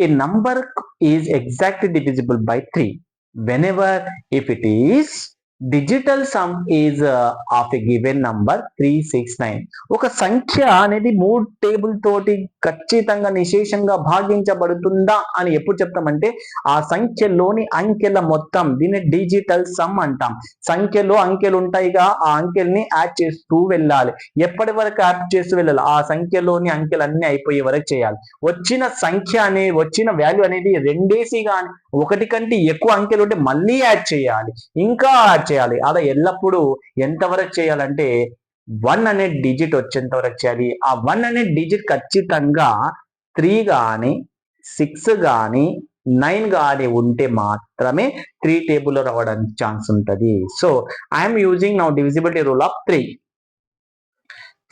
a number is exactly divisible by 3 whenever if it is digital sum is of a given number 369. ఒక సంఖ్య అనేది 3 టేబుల్ తోటి ఖచ్చితంగా నిశేషంగా భాగించబడుతుందా అని ఎప్పుడు చెప్తామంటే ఆ సంఖ్యలోని అంకెల మొత్తం, దీన్ని డిజిటల్ సమ్ అంటాం. సంఖ్యలో అంకెలు ఉంటాయిగా, ఆ అంకెల్ని యాడ్ చేస్తూ వెళ్ళాలి. ఎప్పటి వరకు యాడ్ చేస్తూ వెళ్ళాలి, ఆ సంఖ్యలోని అంకెలన్నీ అయిపోయే వరకు చేయాలి. వచ్చిన సంఖ్య వచ్చిన వాల్యూ అనేది రెండేసి కానీ ఒకటి కంటే ఎక్కువ అంకెలు ఉంటే మళ్ళీ యాడ్ చేయాలి, ఇంకా యాడ్ చేయాలి. అలా ఎల్లప్పుడూ ఎంతవరకు చేయాలంటే 1 అనే డిజిట్ వచ్చేంత వరకు చేయాలి. ఆ 1 అనే డిజిట్ ఖచ్చితంగా 3 కానీ 6 కానీ 9 కానీ ఉంటే మాత్రమే 3 టేబుల్లో రావడానికి ఛాన్స్ ఉంటుంది. So I'm using now divisibility rule of 3.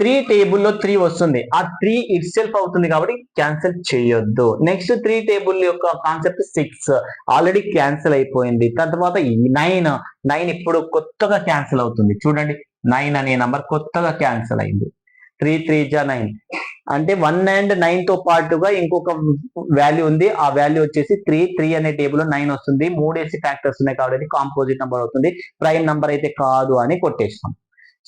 3 టేబుల్లో 3 వస్తుంది, ఆ 3 ఇట్ సెల్ఫ్ అవుతుంది కాబట్టి క్యాన్సిల్ చేయొద్దు. నెక్స్ట్ 3 టేబుల్ యొక్క కాన్సెప్ట్ 6 ఆల్రెడీ క్యాన్సిల్ అయిపోయింది. తర్వాత 9 ఇప్పుడు కొత్తగా క్యాన్సిల్ అవుతుంది. చూడండి, 9 అనే నంబర్ కొత్తగా క్యాన్సిల్ అయింది. 3 3 జా 9 అంటే 1 and 9 తో పాటుగా ఇంకొక వాల్యూ ఉంది, ఆ వాల్యూ వచ్చేసి 3 అనే టేబుల్ 9 వస్తుంది. 3 ఫ్యాక్టర్స్ ఉన్నాయి కాబట్టి కాంపోజిట్ నంబర్ అవుతుంది, ప్రైమ్ నంబర్ అయితే కాదు అని కొట్టేస్తాం.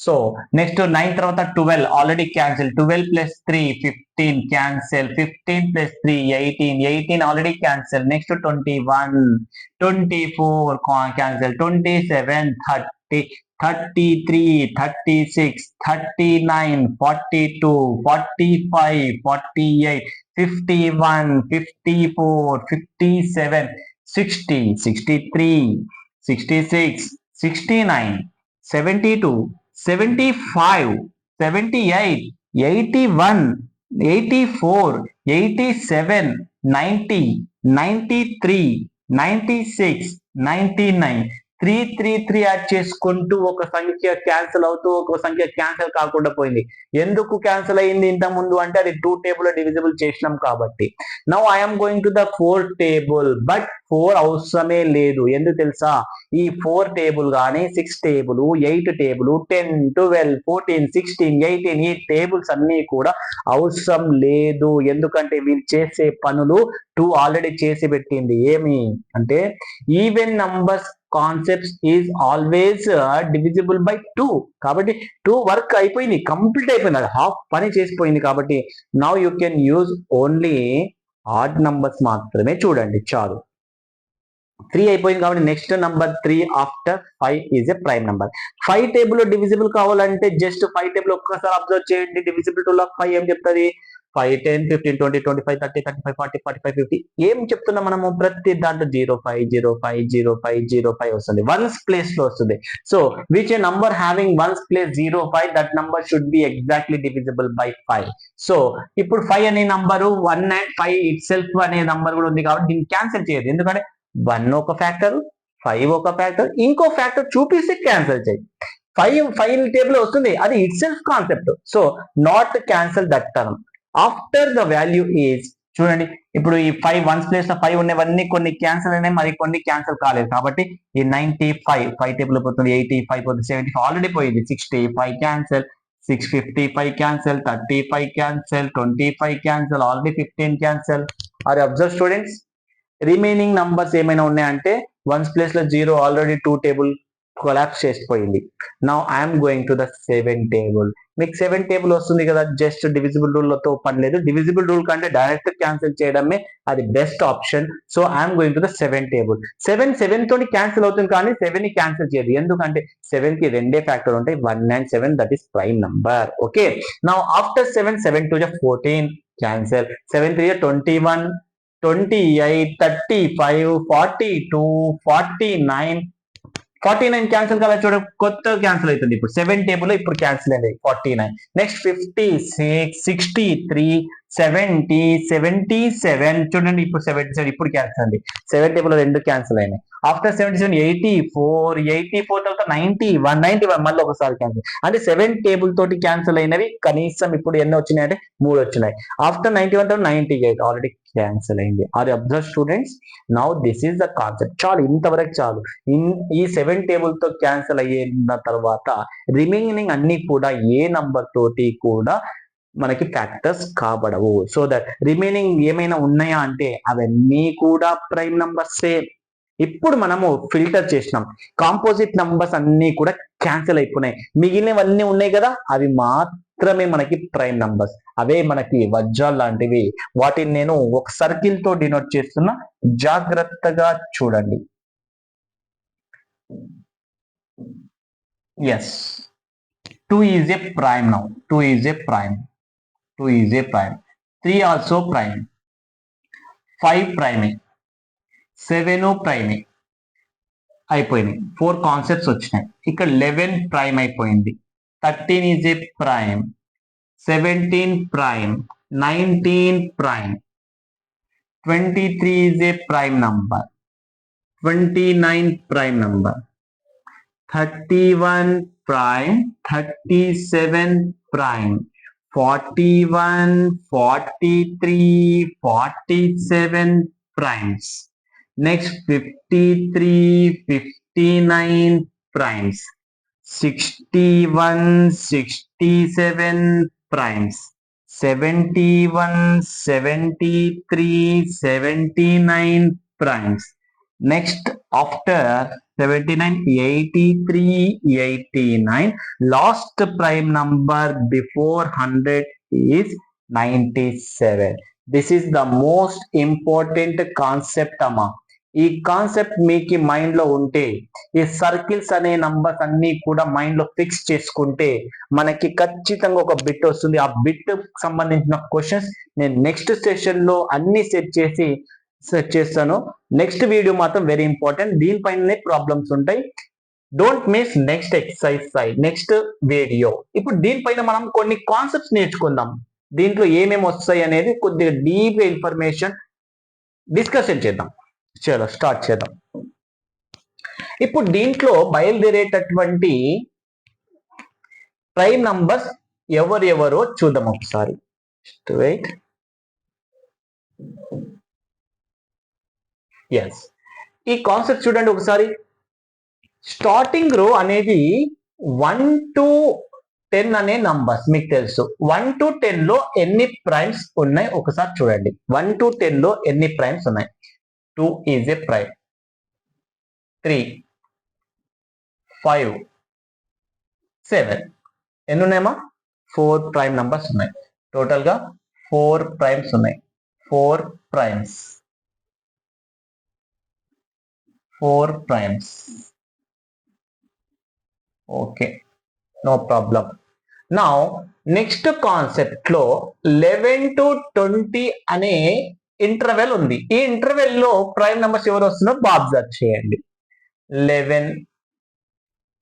సో నెక్స్ట్ 9 తర్వాత 12 already cancel. 12 plus 3 15 cancel. 15 plus 3 18 already cancel. Next 21 24 cancel. 27 30 33 36 39 42 45 48 51 54 57 60 63 66 69 72 75 78 81 84 87 90 93 96 99 3 add చేసుకుంటూ ఒక సంఖ్య క్యాన్సిల్ అవుతూ ఒక సంఖ్య క్యాన్సిల్ కాకుండా పోయింది. ఎందుకు క్యాన్సిల్ అయింది ఇంత ముందు అంటే అది 2 టేబుల్ డివిజిబుల్ చేసినాం కాబట్టి. Now I'm going to the 4 table, but 4 అవసరమే లేదు. ఎందుకు తెలుసా? ఈ 4 టేబుల్ కానీ 6 టేబుల్, 8 టేబుల్, 10, 12, 14, 16, 18 ఈ టేబుల్స్ అన్ని కూడా అవసరం లేదు. ఎందుకంటే వీళ్ళు చేసే పనులు 2 ఆల్రెడీ చేసి పెట్టింది. ఏమి అంటే even numbers concepts is always divisible by 2. కాబట్టి 2 వర్క్ అయిపోయింది, కంప్లీట్ అయిపోయింది, అది హాఫ్ పని చేసిపోయింది. కాబట్టి now you can use only add numbers మాత్రమే చూడండి చాలు. 3 అయిపోయింది కాబట్టి next number 3 after 5 is a prime number. 5 table divisible కావాలంటే జస్ట్ 5 టేబుల్ ఒక్కసారి అబ్జర్వ్ చేయండి. డివిజిబుల్ టు 5 ఏం చెప్తుంది? 5, 10, 15, 20, 25, 30, 35, 40, 45, 50 ఏం చెప్తున్నాం మనము? ప్రతి దాంట్లో 05, 05, 05, 05 వస్తుంది, వన్స్ ప్లేస్ లో వస్తుంది. So which A number having ones place 05 that number should be exactly divisible by 5. So ఇప్పుడు 5 అనే నంబరు 1 అండ్ 5 ఇట్ సెల్ఫ్ అనే నంబర్ కూడా ఉంది కాబట్టి దీన్ని క్యాన్సిల్ చేయదు. ఎందుకంటే 1 ఒక ఫ్యాక్టర్, 5 ఒక ఫ్యాక్టర్, ఇంకో ఫ్యాక్టర్ చూపిస్తే క్యాన్సిల్ చేయి. 5 టేబుల్ వస్తుంది, అది it self concept. So not cancel that term after the value is. చూడండి ఇప్పుడు ఈ 5 వన్స్ ప్లేస్ లో 5 ఉన్నవన్నీ కొన్ని క్యాన్సిల్ అయినాయి, మరి కొన్ని క్యాన్సిల్ కాలేదు. కాబట్టి ఈ 95 5 టేబుల్ పోతుంది, 85 పోతుంది, 75 ఆల్రెడీ పోయింది, 65 cancel, 655 cancel, 35 cancel, 25 cancel, already 15 cancel. Or observe students, remaining numbers ఏమైనా ఉన్నాయంటే వన్స్ ప్లేస్ లో 0 ఆల్రెడీ 2 టేబుల్ కొలాప్స్ చేసిపోయింది. Now I'm going to the 7 table. మీకు 7 టేబుల్ వస్తుంది కదా, జస్ట్ డివిజిబుల్ రూల్ తో పని లేదు. డివిజిబుల్ రూల్ కంటే డైరెక్ట్ క్యాన్సిల్ చేయడమే అది best option. So I'm going to the 7 table. 7 తోని క్యాన్సిల్ అవుతుంది కానీ 7 ని క్యాన్సిల్ చేయదు. ఎందుకంటే 7 కి రెండే ఫ్యాక్టర్ ఉంటాయి, 1 and 7, that is prime number. Okay, now after 7, 7 to 14 cancel, 7 3 21, 28, 35, 42, 49 cancel కదా, చూడ కొత్త క్యాన్సిల్ అవుతుంది. ఇప్పుడు 7 టేబుల్ ఇప్పుడు క్యాన్సిల్ అయింది 49. నెక్స్ట్ 56, 63, 70, 77 చూడండి ఇప్పుడు 77 ఇప్పుడు క్యాన్సిల్ అయింది. 7 టేబుల్ 2 క్యాన్సిల్ అయినాయి. ఆఫ్టర్ 77 84 తర్వాత 91 మళ్ళీ ఒకసారి క్యాన్సిల్. అంటే 7 టేబుల్ తోటి క్యాన్సిల్ అయినవి కనీసం ఇప్పుడు ఎన్ని వచ్చినాయి అంటే 3 వచ్చినాయి. ఆఫ్టర్ 91 తర్వాత 98 ఆల్రెడీ క్యాన్సిల్ అయింది. Are observe students, now this is the concept. చాలు, ఇంతవరకు చాలు. ఈ 7 టేబుల్ తో క్యాన్సిల్ అయిన తర్వాత రిమైనింగ్ అన్ని కూడా ఏ నంబర్ తోటి కూడా మనకి ఫ్యాక్టర్స్ కాబడవు. సో దట్ రిమైనింగ్ ఏమైనా ఉన్నాయా అంటే అవన్నీ కూడా ప్రైమ్ నంబర్సే. ఇప్పుడు మనము ఫిల్టర్ చేసినాం, కాంపోజిట్ నంబర్స్ అన్ని కూడా క్యాన్సిల్ అయిపోయినాయి, మిగిలినవన్నీ ఉన్నాయి కదా అవి మాత్రమే మనకి ప్రైమ్ నంబర్స్. అవే మనకి వజ్రాలు లాంటివి. వాటిని నేను ఒక సర్కిల్ తో డినోట్ చేస్తున్నా, జాగ్రత్తగా చూడండి. Yes, 2 is a prime now. 2 is a prime. 2 is a prime. 3 also prime. 5 prime. 7 prime అయిపోయినాయి. 4 కాన్సెప్ట్స్ వచ్చినాయి. ఇక్కడ 11 ప్రైమ్ అయిపోయింది. 13 is a prime. 17 prime. 19 prime. 23 is a prime number. 29 prime number. 31 prime. 37 prime. 41, 43, 47 primes. Next 53, 59 primes. 61, 67 primes. 71, 73, 79 primes. Next after 79, 83, 89. Last prime number before 100 is 97. This is the most important concept అమ్మా. ఈ కాన్సెప్ట్ మీకు మైండ్ లో ఉంటే, ఈ సర్కిల్స్ అనే నంబర్స్ అన్ని కూడా మైండ్ లో ఫిక్స్ చేసుకుంటే మనకి ఖచ్చితంగా ఒక బిట్ వస్తుంది. ఆ బిట్ సంబంధించిన క్వశ్చన్స్ నేను నెక్స్ట్ సెషన్ లో అన్ని సెట్ చేస్తాను. నెక్స్ట్ వీడియో మాత్రం వెరీ ఇంపార్టెంట్, దీనిపైనే ప్రాబ్లమ్స్ ఉంటాయి. Don't miss next exercise, next video. ఇప్పుడు దీనిపైన మనం కొన్ని కాన్సెప్ట్స్ నేర్చుకుందాం. దీంట్లో ఏమేమి వస్తాయి అనేది కొద్దిగా డీప్ ఇన్ఫర్మేషన్ డిస్కషన్ చేద్దాం. చలో స్టార్ట్ చేద్దాం. ఇప్పుడు దీంట్లో బయలుదేరేటటువంటి ప్రైమ్ నంబర్స్ ఎవరెవరో చూద్దాం ఒకసారి. వెయిట్. ఎస్, ఈ కాన్సెప్ట్ చూడండి ఒకసారి. స్టార్టింగ్ రో అనేది 1 to 10 అనే నంబర్స్ మీకు తెలుసు. 1 to 10 లో ఎన్ని ప్రైమ్స్ ఉన్నాయి ఒకసారి చూడండి. 1 to 10 లో ఎన్ని ప్రైమ్స్ ఉన్నాయి? 2 ఈజ్ ఏ ప్రైమ్, 3, 5, 7 ఎన్ని ఉన్నాయమ్మా? 4 ప్రైమ్ నంబర్స్ ఉన్నాయి. టోటల్ గా 4 ప్రైమ్స్ ఉన్నాయి. 4 primes, 4 primes. Okay, no problem. Now next concept లో 11 to 20 అనే ఇంటర్వెల్ ఉంది. ఈ ఇంటర్వెల్ లో ప్రైమ్ నంబర్స్ ఎవరు వస్తున్నారో బాగా అబ్జర్వ్ చేయండి. 11,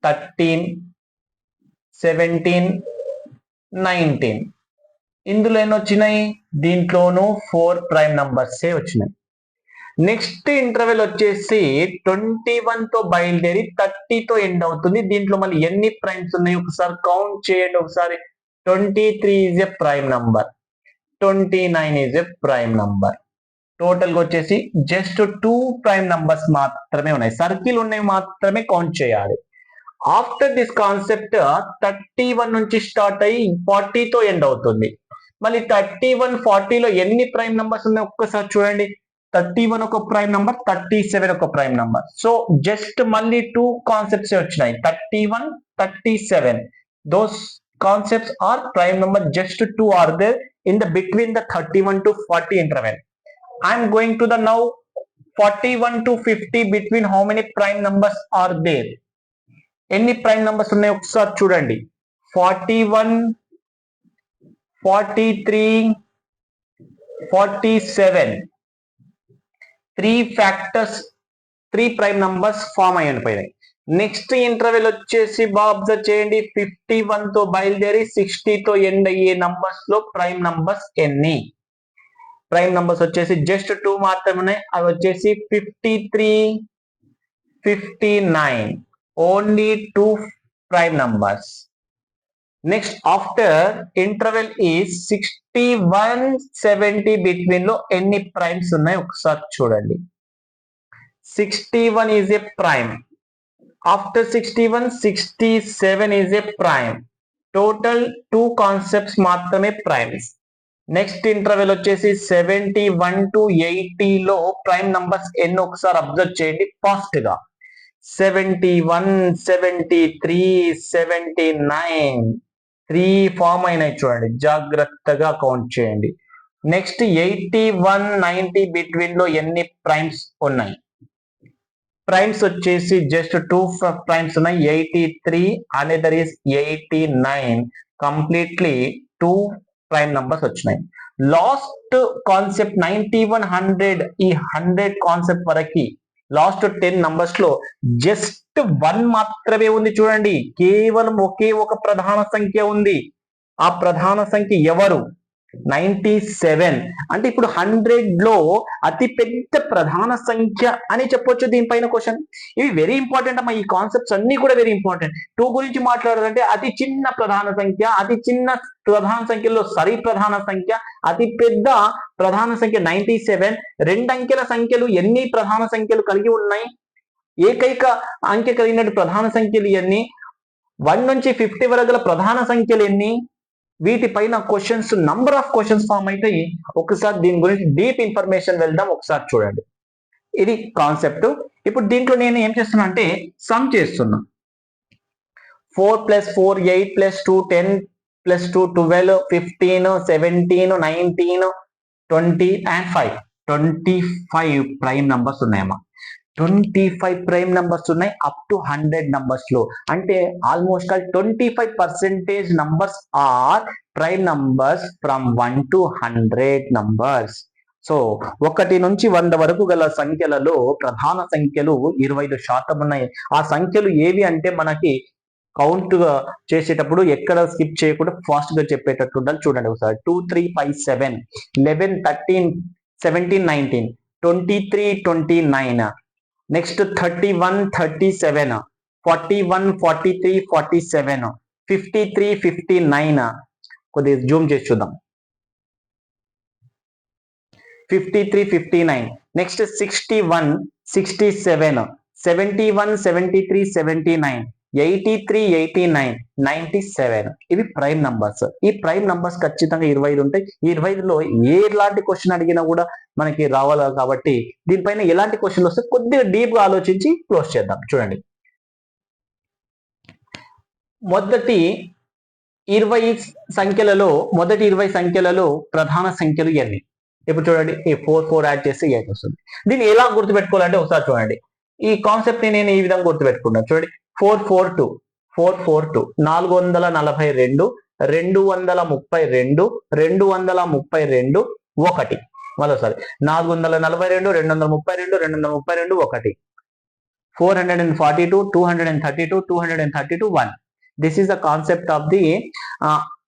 13, 17, 19 ఇందులో ఎన్ని వచ్చినాయి? దీంట్లోనూ 4 ప్రైమ్ నంబర్సే వచ్చినాయి. నెక్స్ట్ ఇంటర్వెల్ వచ్చేసి 21 తో బయలుదేరి 30 తో ఎండ్ అవుతుంది. దీంట్లో మళ్ళీ ఎన్ని ప్రైమ్స్ ఉన్నాయి ఒకసారి కౌంట్ చేయండి ఒకసారి. 23 is a prime number, 29 is a prime number. Total గా వచ్చేసి జస్ట్ 2 ప్రైమ్ నంబర్స్ మాత్రమే ఉన్నాయి. సర్కిల్ ఉన్నవి మాత్రమే కౌంట్ చేయాలి. ఆఫ్టర్ దిస్ కాన్సెప్ట్ 31 నుంచి స్టార్ట్ అయ్యి 40 తో ఎండ్ అవుతుంది. మళ్ళీ 31, 40 లో ఎన్ని ప్రైమ్ నంబర్స్ ఉన్నాయి ఒక్కసారి చూడండి. 31 ఒక ప్రైమ్ నంబర్, 37 ఒక ప్రైమ్ నంబర్. సో జస్ట్ మళ్ళీ 2 కాన్సెప్ట్స్ వచ్చినాయి, 31, 37. Those concepts are prime number. Just 2 are there in the between the 31 to 40 interval. I am going to the now 41 to 50 between how many prime numbers are there? ఎన్ని ప్రైమ్ నంబర్స్ ఉన్నాయి ఒకసారి చూడండి. 41, 43, 47. 3 ఫ్యాక్టర్స్, 3 ప్రైమ్ నంబర్స్ ఫామ్ అయిపోయినాయి. నెక్స్ట్ ఇంటర్వెల్ వచ్చేసి బాగా అబ్జర్వ్ చేయండి. 51 తో బయలుదేరి 60 తో ఎండ్ అయ్యే నంబర్స్ లో ప్రైమ్ నంబర్స్ ఎన్ని? ప్రైమ్ నంబర్స్ వచ్చేసి జస్ట్ 2 మాత్రమే ఉన్నాయి. అవి వచ్చేసి 53, 59. Only 2 prime numbers. Next after interval is 61, 70 between లో ఎన్ని ప్రైమ్స్ ఉన్నాయి ఒకసారి చూడండి. 61 is a prime. After 61, 67 is a prime. Total 2 concepts మాత్రమే ప్రైమ్స్. నెక్స్ట్ ఇంటర్వెల్ వచ్చేసి 71 to 80 లో ప్రైమ్ నంబర్స్ ఎన్ని ఒకసారి అబ్జర్వ్ చేయండి ఫాస్ట్ గా. 71, 73, 79. 3 ఫామ్ అయినాయి చూడండి, జాగ్రత్తగా కౌంట్ చేయండి. నెక్స్ట్ 81, 90 బిట్వీన్ లో ఎన్ని ప్రైమ్స్ ఉన్నాయి? ప్రైమ్స్ వచ్చేసి జస్ట్ 2 ప్రైమ్స్ ఉన్నాయి. 83, another is 89. Completely 2 prime numbers వచ్చినాయి. లాస్ట్ కాన్సెప్ట్ 91, 100, ఈ 100 కాన్సెప్ట్ వరకు లాస్ట్ 10 నంబర్స్ లో జస్ట్ 1 మాత్రమే ఉంది చూడండి. కేవలం ఒకే ఒక ప్రధాన సంఖ్య ఉంది. ఆ ప్రధాన సంఖ్య ఎవరు? 97. అంటే ఇప్పుడు 100 లో అతి పెద్ద ప్రధాన సంఖ్య అని చెప్పొచ్చు దీనిపైన క్వశ్చన్. ఇవి వెరీ ఇంపార్టెంట్ అమ్మా. ఈ కాన్సెప్ట్స్ అన్ని కూడా వెరీ ఇంపార్టెంట్. 2 గురించి మాట్లాడాలంటే అతి చిన్న ప్రధాన సంఖ్య, అతి చిన్న ప్రధాన సంఖ్యలో సరి ప్రధాన సంఖ్య, అతి పెద్ద ప్రధాన సంఖ్య 97. 2 అంకెల సంఖ్యలు ఎన్ని ప్రధాన సంఖ్యలు కలిగి ఉన్నాయి? ఏకైక అంకె కలిగినట్టు ప్రధాన సంఖ్యలు ఎన్ని? 1 నుంచి 50 వరకు గల ప్రధాన సంఖ్యలు ఎన్ని? వీటిపైన questions, number of questions form అయితే ఒకసారి దీని గురించి డీప్ ఇన్ఫర్మేషన్ వెళ్దాం. ఒకసారి చూడండి, ఇది కాన్సెప్ట్. ఇప్పుడు దీంట్లో నేను ఏం చేస్తున్నా అంటే సమ్ చేస్తున్నా. 4 + 4 8 + 2 10 + 2 12 15 17 19 20 and 5. 25 ప్రైమ్ నంబర్స్ ఉన్నాయమ్మా. 25 ప్రైమ్ నంబర్స్ ఉన్నాయి అప్ టు 100 నంబర్స్ లో. అంటే almost 25% numbers are prime numbers from 1 to 100 numbers. So 1 నుంచి 100 వరకు గల సంఖ్యలలో ప్రధాన సంఖ్యలు 25% ఉన్నాయి. ఆ సంఖ్యలు ఏవి అంటే మనకి కౌంట్ చేసేటప్పుడు ఎక్కడ స్కిప్ చేయకుండా ఫాస్ట్ గా చెప్పేటట్టు ఉండాలి. చూడండి ఒకసారి. 2 3 5 7 11 13 17 19 23 29 నెక్స్ట్ 31 37, 41 43 47, 53 59, కొద్దిగా జూమ్ చేసి చూద్దాం. 53 59, నెక్స్ట్ 61 67, 71 73 79, 83 89, 97. ఇవి ప్రైమ్ నంబర్స్. ఈ ప్రైమ్ నంబర్స్ ఖచ్చితంగా 25 ఉంటాయి. ఈ 25లో ఎలాంటి క్వశ్చన్ అడిగినా కూడా మనకి రావాలి కాబట్టి దీనిపైన ఎలాంటి క్వశ్చన్ వస్తే కొద్దిగా డీప్ గా ఆలోచించి క్లోజ్ చేద్దాం. చూడండి, మొదటి 20 సంఖ్యలలో ప్రధాన సంఖ్యలు ఎన్ని? ఇప్పుడు చూడండి, ఈ 4 యాడ్ చేస్తే 8 వస్తుంది. దీన్ని ఎలా గుర్తుపెట్టుకోవాలంటే ఒకసారి చూడండి. ఈ కాన్సెప్ట్ ని నేను ఈ విధంగా గుర్తుపెట్టుకున్నాను. చూడండి, 442 442 442 232 232 1. మరోసారి 442 232 232 1, 442 232 232 1. This is the concept of the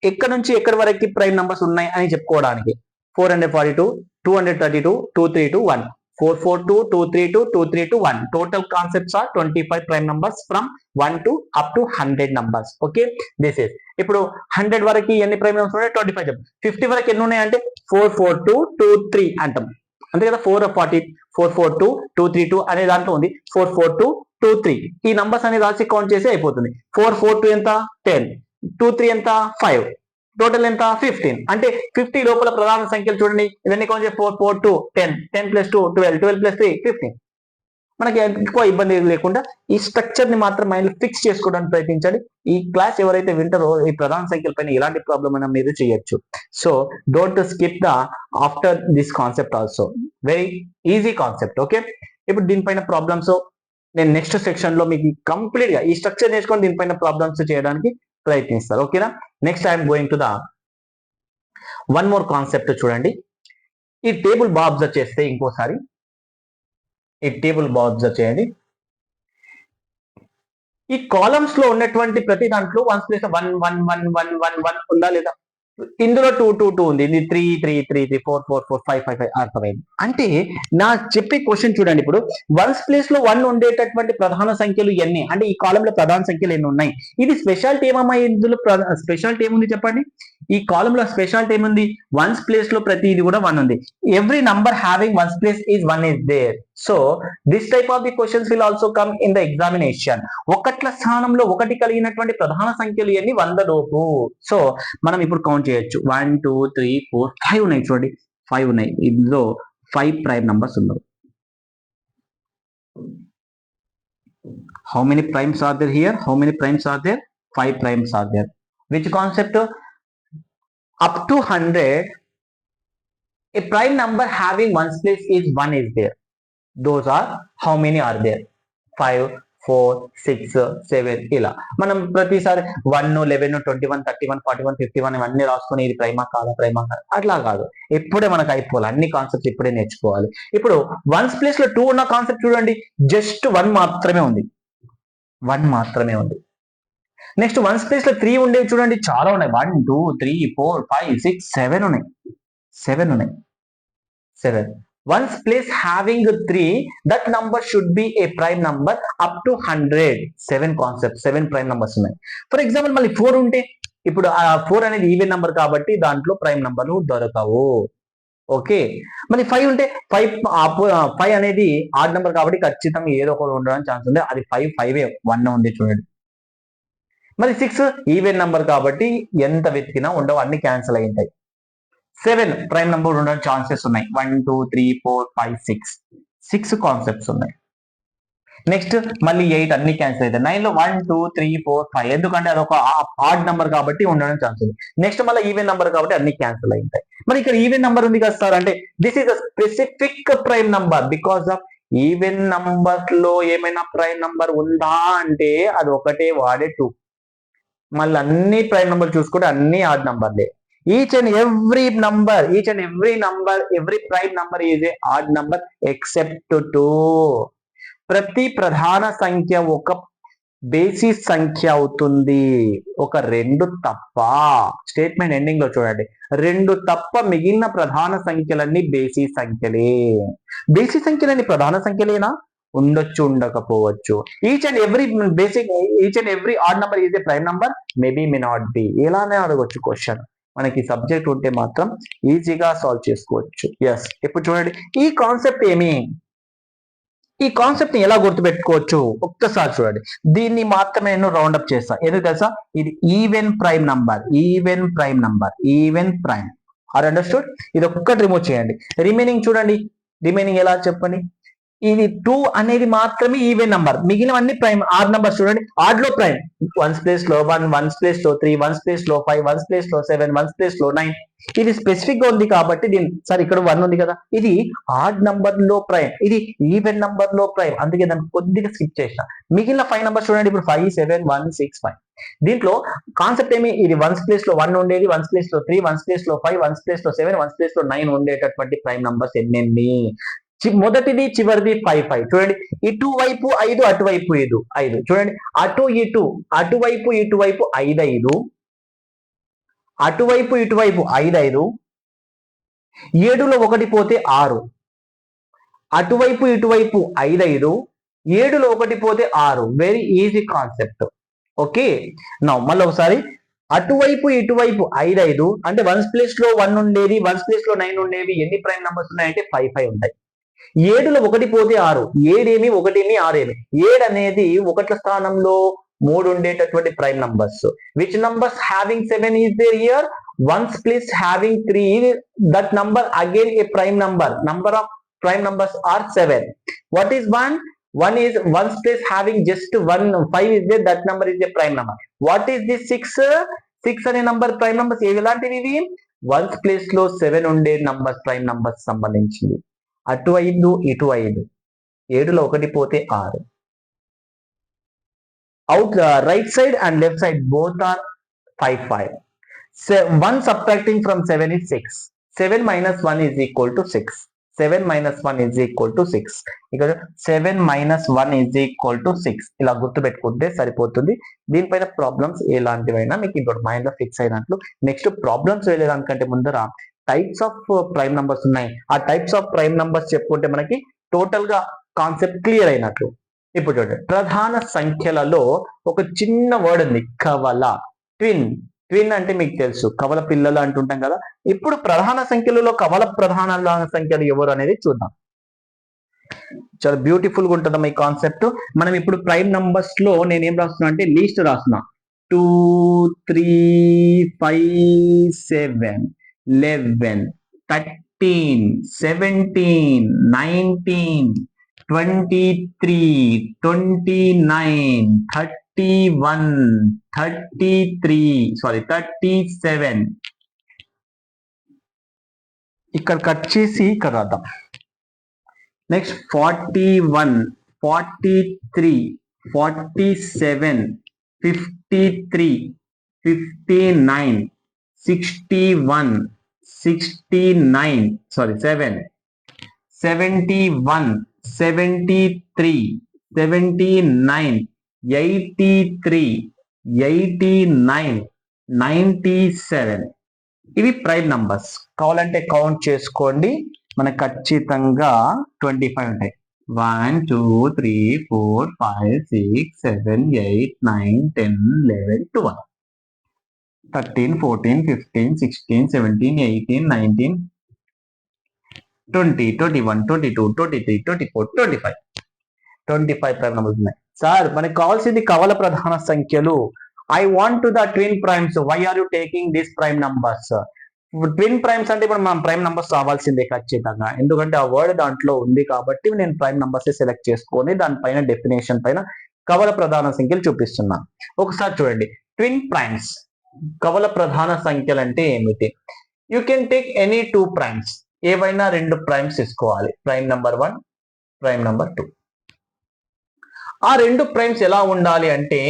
ఎక్కడ నుంచి ఎక్కడి వరకు ప్రైమ్ నంబర్స్ ఉన్నాయి అని చెప్పుకోవడానికి. 442 232 232 1, 442 232 232 1. Total concepts are 25 prime numbers from 1 to up to 100 numbers. Okay, this is. ఇప్పుడు 100 వరకు ఎన్ని ప్రైమ్ నంబర్స్ ఉన్నాయి? 25 చెప్పు. 50 వరకు ఎన్ని ఉన్నాయి అంటే 442 23 అంటాం. అంతే కదా. 442 232 అనే దాంట్లో ఉంది 442 23. ఈ నంబర్స్ అనేది రాసి కౌంట్ చేసి అయిపోతుంది. 442 ఎంత? 10, 23 ఎంత? 5, టోటల్ ఎంత? 15. అంటే 50 లోపల ప్రధాన సంఖ్యలు చూడండి, ఇవన్నీ కౌంట్ చేసి 4 4 2 10, 10 + 2 12, 12 + 3 15. మనకి ఎక్కువ ఇబ్బంది లేకుండా ఈ స్ట్రక్చర్ ని మాత్రం మైండ్ ఫిక్స్ చేసుకోవడానికి ప్రయత్నించండి. ఈ క్లాస్ ఎవరైతే వింటారో ఈ ప్రధాన సంఖ్యల పైన ఎలాంటి ప్రాబ్లం అయినా మీరు చేయొచ్చు. So don't skip the after this concept also. Very easy concept. Okay, ఇప్పుడు దీనిపైన ప్రాబ్లమ్స్ నేను నెక్స్ట్ సెక్షన్ లో మీకు కంప్లీట్ గా ఈ స్ట్రక్చర్ నేర్చుకొని దీనిపైన ప్రాబ్లమ్స్ చేయడానికి ప్రయత్నిస్తారు. ఓకేనా. Next I'm going to the one more concept. చూడండి, ఈ టేబుల్ బాగా అబ్జర్వ్ చేస్తే ఇంకోసారి ఈ టేబుల్ బాగా అబ్జర్వ్ చేయండి. ఈ కాలమ్స్ లో ఉన్నటువంటి ప్రతి దాంట్లో 1 ప్లేస్ 1 1 1 1 1 1 ఉందా లేదా? ఇందులో 2 2 2 ఉంది, ఇది 3 3 3 3 4 4 4 5 5 5 అర్థమైంది. అంటే నా చెప్పే క్వశ్చన్ చూడండి, ఇప్పుడు 1 ప్లేస్ లో 1 ఉండేటటువంటి ప్రధాన సంఖ్యలు ఎన్ని అంటే ఈ కాలం లో ప్రధాన సంఖ్యలు ఎన్ని ఉన్నాయి? ఇది స్పెషాలిటీ ఏమమ్మా? ఇందులో స్పెషాలిటీ ఏముంది చెప్పండి? ఈ కాలం లో స్పెషాలిటీ ఏముంది? 1 ప్లేస్ లో ప్రతి ఇది కూడా 1 ఉంది. Every number having 1 place is 1 is there. So this type of the questions will also come in the examination. ఒకట్ల స్థానంలో 1 కలిగినటువంటి ప్రధాన సంఖ్యలు ఎన్ని? 100 లోపు. సో మనం ఇప్పుడు కౌంట్ చేయొచ్చు. 1 2 3 4 5 ఉన్నాయి. చూడండి, 5 ఉన్నాయి. ఇందులో 5 ప్రైమ్ నంబర్స్ ఉన్నాయి. How many primes are there here? How many primes are there? 5 primes are there. Which concept? Up to 100, a prime number having 1's place is 1 is there. Those are how many are there? 5 4 6 7 ఇలా మనం ప్రతిసారి 1 11 21 31 41 51 ఇవన్నీ రాసుకొని ఇది ప్రైమా కాదా ప్రైమా కాదా అట్లా కాదు. ఇప్పుడే మనకు అయిపోవాలి, అన్ని కాన్సెప్ట్స్ ఇప్పుడే నేర్చుకోవాలి. ఇప్పుడు 1's ప్లేస్ లో 2 ఉన్న కాన్సెప్ట్ చూడండి, జస్ట్ 1 మాత్రమే ఉంది. 1 మాత్రమే ఉంది. నెక్స్ట్ 1's ప్లేస్ లో 3 ఉండేవి చూడండి, చాలా ఉన్నాయి. 1 2 3 4 5 6 7 ఉన్నాయి. 7 ఉన్నాయి. 7. 1's place having 3, that number should be a prime number up to 100. 7 concepts, 7 prime numbers ఉన్నాయి. ఫర్ ఎగ్జాంపుల్ మళ్ళీ 4 ఉంటే, ఇప్పుడు 4 అనేది ఈవెన్ నంబర్ కాబట్టి దాంట్లో ప్రైమ్ నంబర్లు దొరకవు. ఓకే, మరి 5 ఉంటే 5 అనేది ఆడ్ నెంబర్ కాబట్టి ఖచ్చితంగా ఏదో ఒకటి ఉండడానికి ఛాన్స్ ఉంది. అది 5 1 ఉంది చూడండి. మరి 6 ఈవెన్ నంబర్ కాబట్టి ఎంత వెతికినా ఉండవు, అన్ని క్యాన్సిల్ అయి ఉంటాయి. 7 ప్రైమ్ నంబర్ ఉండడానికి ఛాన్సెస్ ఉన్నాయి. 1 2 3 4 5 6 కాన్సెప్ట్స్ ఉన్నాయి. నెక్స్ట్ మళ్ళీ 8 అన్ని క్యాన్సిల్ అవుతాయి. 9 లో 1 2 3 4 5 ఎందుకంటే అదొక ఆడ్ నంబర్ కాబట్టి ఉండడానికి ఛాన్స్ ఉంది. నెక్స్ట్ మళ్ళీ ఈవెన్ నంబర్ కాబట్టి అన్ని క్యాన్సిల్ అయి ఉంటాయి. మరి ఇక్కడ ఈవెన్ నంబర్ ఉంది కదా సార్ అంటే this is a specific prime number because of even number లో ఏమైనా ప్రైమ్ నంబర్ ఉందా అంటే అది ఒకటే వాడే 2. మళ్ళీ అన్ని ప్రైమ్ నంబర్ చూసుకుంటే అన్ని add నంబర్లే. Each and every prime number is a odd number except 2. ప్రతి ప్రధాన సంఖ్య ఒక బేసిస్ సంఖ్య అవుతుంది. ఒక 2 తప్ప. స్టేట్మెంట్ ఎండింగ్ లో చూడండి, 2 తప్ప మిగిలిన ప్రధాన సంఖ్యలన్నీ బేసిస్ సంఖ్యలే. బేసిస్ సంఖ్యలన్నీ ప్రధాన సంఖ్యలేనా? ఉండొచ్చు, ఉండకపోవచ్చు. Each and every odd number is a prime number, maybe may not be. ఎలానే అడగొచ్చు క్వశ్చన్. మనకి సబ్జెక్ట్ ఉంటే మాత్రం ఈజీగా సాల్వ్ చేసుకోవచ్చు. ఎస్, ఇప్పుడు చూడండి ఈ కాన్సెప్ట్ ఈ కాన్సెప్ట్ ని ఎలా గుర్తుపెట్టుకోవచ్చు ఒక్కసారి చూడండి. దీన్ని మాత్రమే నేను రౌండ్ అప్ చేస్తాను. ఎందుకు తెలుసా? ఇది even prime number. Are understood? ఇది ఒక్కటి రిమూవ్ చేయండి. రిమైనింగ్ చూడండి. రిమైనింగ్ ఎలా చెప్పండి. ఇది 2 అనేది మాత్రమే ఈవెన్ నంబర్, మిగిలినవన్నీ ప్రైమ్. ఆడ్ నంబర్ చూడండి, ఆడ్ లో ప్రైమ్. వన్స్ ప్లేస్ లో 1, వన్స్ ప్లేస్ లో 3, వన్స్ ప్లేస్ లో 5, వన్స్ ప్లేస్ లో 7, వన్స్ ప్లేస్ లో 9. ఇది స్పెసిఫిక్ గా ఉంది కాబట్టి సార్ ఇక్కడ 1 ఉంది కదా, ఇది ఆడ్ నంబర్ లో ప్రైమ్, ఇది ఈవెన్ నంబర్ లో ప్రైమ్, అందుకే దాన్ని కొద్దిగా స్కిప్ చేసిన. మిగిలిన 5 నంబర్స్ చూడండి. ఇప్పుడు 5, 7, 1, 6, 5. దీంట్లో కాన్సెప్ట్ ఏమి? ఇది వన్స్ ప్లేస్ లో 1 ఉండేది, వన్స్ ప్లేస్ లో 3, వన్స్ ప్లేస్ లో 5, వన్స్ ప్లేస్ లో 7, వన్స్ ప్లేస్ లో 9 ఉండేటటువంటి ప్రైమ్ నంబర్స్ ఎన్ని? మొదటిది చివరిది 5, 5. చూడండి, ఇటువైపు 5, అటువైపు 5. చూడండి, అటువైపు ఇటువైపు 5, 5. అటువైపు ఇటువైపు 5, 5. 7లో 1 పోతే 6. అటువైపు ఇటువైపు 5, 5. 7లో 1 పోతే 6. Very easy concept. Okay, now మళ్ళీ ఒకసారి. అటువైపు ఇటువైపు 5, 5 అంటే వన్స్ ప్లేస్ లో 1 ఉండేది, వన్స్ ప్లేస్ లో 9 ఉండేవి. ఎన్ని ప్రైమ్ నంబర్స్ ఉన్నాయంటే 5, 5 ఉంటాయి. 7లో 1 పోతే 6. 7 ఏమి, 1 ఏమి, 6 ఏమి. 7 అనేది 1ల స్థానంలో 3 ఉండేటటువంటి prime numbers. Which numbers having 7 is there here? Ones place having 3, that number again a prime number. Number of prime numbers are 7. What is 1? 1 is ones place having just 1. 5 is there, that number is a prime number. What is this 6? 6 అనే నంబర్ ప్రైమ్ నంబర్స్. ఎలాంటివి ఇవి? వన్స్ ప్లేస్ లో 7 ఉండే నంబర్స్, ప్రైమ్ నంబర్స్ సంబంధించింది. అటు 5, ఇటు 5. 7లో 1 పోతే 6. Out right side and left side both are 5, 5. 1 subtracting from 7 is 6. 7 minus 1 is equal to 6. 7 minus 1 is equal to 6. ఇక్కడ 7 minus 1 is equal to 6. ఇలా గుర్తుపెట్టుకుంటే సరిపోతుంది. దీనిపైన ప్రాబ్లమ్స్ ఎలాంటివైనా మీకు ఇప్పుడు మైండ్ లో ఫిక్స్ అయినట్లు. నెక్స్ట్ ప్రాబ్లమ్స్ వెళ్ళేదానికంటే ముందర టైప్స్ ఆఫ్ ప్రైమ్ నంబర్స్ ఉన్నాయి. ఆ టైప్స్ ఆఫ్ ప్రైమ్ నంబర్స్ చెప్పుకుంటే మనకి టోటల్ గా కాన్సెప్ట్ క్లియర్ అయినట్లు. ఇప్పుడు చూడండి, ప్రధాన సంఖ్యలలో ఒక చిన్న వర్డ్ ఉంది, కవల. ట్విన్ అంటే మీకు తెలుసు, కవల పిల్లలు అంటుంటాం కదా. ఇప్పుడు ప్రధాన సంఖ్యలలో కవల ప్రధాన సంఖ్యలు ఎవరు అనేది చూద్దాం. చాలా బ్యూటిఫుల్ గా ఉంటుందా ఈ కాన్సెప్ట్. మనం ఇప్పుడు ప్రైమ్ నంబర్స్ లో నేను ఏం రాస్తున్నా అంటే లిస్ట్ రాస్తున్నా. 2, 3, 5, 7, 11, 13, 17, 19, 23, 29, 31, 37. ఇక్కడ కట్ చేసి ఇక్కడ రాద్దాం. నెక్స్ట్ 41, 43, 47, 53, 59, 61, 69, 7, 71, 73, 79, 83, 89, 97. ఇవి ప్రైమ్ నంబర్స్. కావాలంటే కౌంట్ చేసుకోండి, మనకు ఖచ్చితంగా 25 ఉంటాయి. 1, 2, 3, 4, 5, 6, 7, 8, 9, 10, 11, 12, 13, 14, 15, 16, 17, 18, 19, 20, 21, 22, 23, 24, 25. 25 ప్రైమ్ నంబర్స్ ఉన్నాయి. సార్ మనకు కావాల్సింది కవల ప్రధాన సంఖ్యలు. I want to the twin primes. Why are you taking this prime numbers? Twin primes అంటే ఇప్పుడు మనం ప్రైమ్ నంబర్స్ రావాల్సిందే ఖచ్చితంగా, ఎందుకంటే ఆ వర్డ్ దాంట్లో ఉంది కాబట్టి నేను ప్రైమ్ నంబర్స్ సెలెక్ట్ చేసుకొని దానిపైన డెఫినేషన్ పైన కవల ప్రధాన సంఖ్యలు చూపిస్తున్నాను. ఒకసారి చూడండి, ట్విన్ ప్రైమ్స్ కవల ప్రధాన సంఖ్యలు అంటే ఏమిటి? You can take any 2 primes. ఏవైనా 2 ప్రైమ్స్ తీసుకోవాలి. Prime number 1, prime number 2. ఆ 2 ప్రైమ్స్ ఎలా ఉండాలి అంటే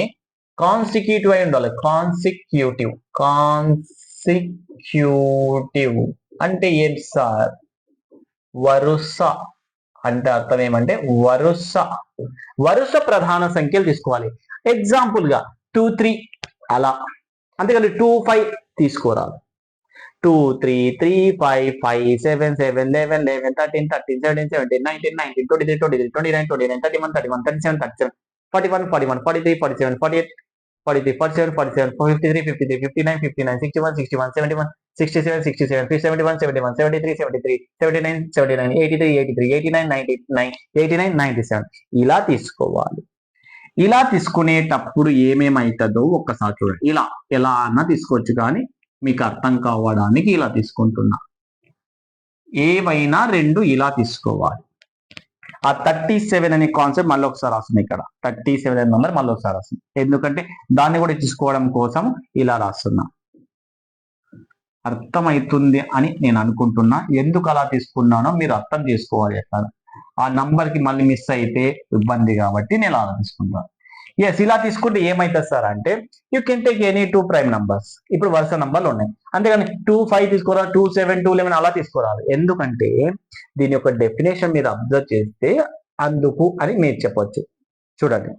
కాన్సిక్యూటివ్ అయి ఉండాలి. కాన్సిక్యూటివ్ అంటే ఏంటి సార్? వరుస అంటే అర్థం ఏమంటే వరుస ప్రధాన సంఖ్యలు తీసుకోవాలి. ఎగ్జాంపుల్ గా 2, 3 అలా, అంతేకాదు 2, 5 తీసుకోరాదు. 2 3 3 5 5 7 7 11 11 13 13 17 17 19 19 23 23 29 29 31 31 37 37 41 41 43 47 48 43 47 47 53 53 59 59 61 61 71 67 67 71 71 73 73 79 79 83 83 89 99 89 97 ఇలా తీసుకోవాలి. ఇలా తీసుకునేటప్పుడు ఏమేమవుతుందో ఒక్కసారి చూడండి. ఇలా ఎలా అన్నా తీసుకోవచ్చు, కానీ మీకు అర్థం కావడానికి ఇలా తీసుకుంటున్నా. ఏవైనా రెండు ఇలా తీసుకోవాలి. ఆ 37 అనే కాన్సెప్ట్ మళ్ళీ ఒకసారి రాస్తుంది. ఇక్కడ 37 అనే నెంబర్ మళ్ళీ ఒకసారి రాస్తుంది, ఎందుకంటే దాన్ని కూడా తీసుకోవడం కోసం ఇలా రాస్తున్నా. అర్థమవుతుంది అని నేను అనుకుంటున్నా. ఎందుకు అలా తీసుకున్నానో మీరు అర్థం చేసుకోవాలి. ఎక్కడ ఆ నంబర్ కి మళ్ళీ మిస్ అయితే ఇబ్బంది కాబట్టి నేను అలా తీసుకుంటాను. ఎస్, ఇలా తీసుకుంటే ఏమైతుంది సార్ అంటే, you can take any 2 prime numbers. ఇప్పుడు వరుస నంబర్లు ఉన్నాయి, అంతేగాని 2 5 తీసుకోరా, 2 7 2 11 అలా తీసుకోరాదు. ఎందుకంటే దీని యొక్క డెఫినేషన్ మీరు అబ్జర్వ్ చేస్తే అందుకు అని మీరు చెప్పొచ్చు. చూడండి,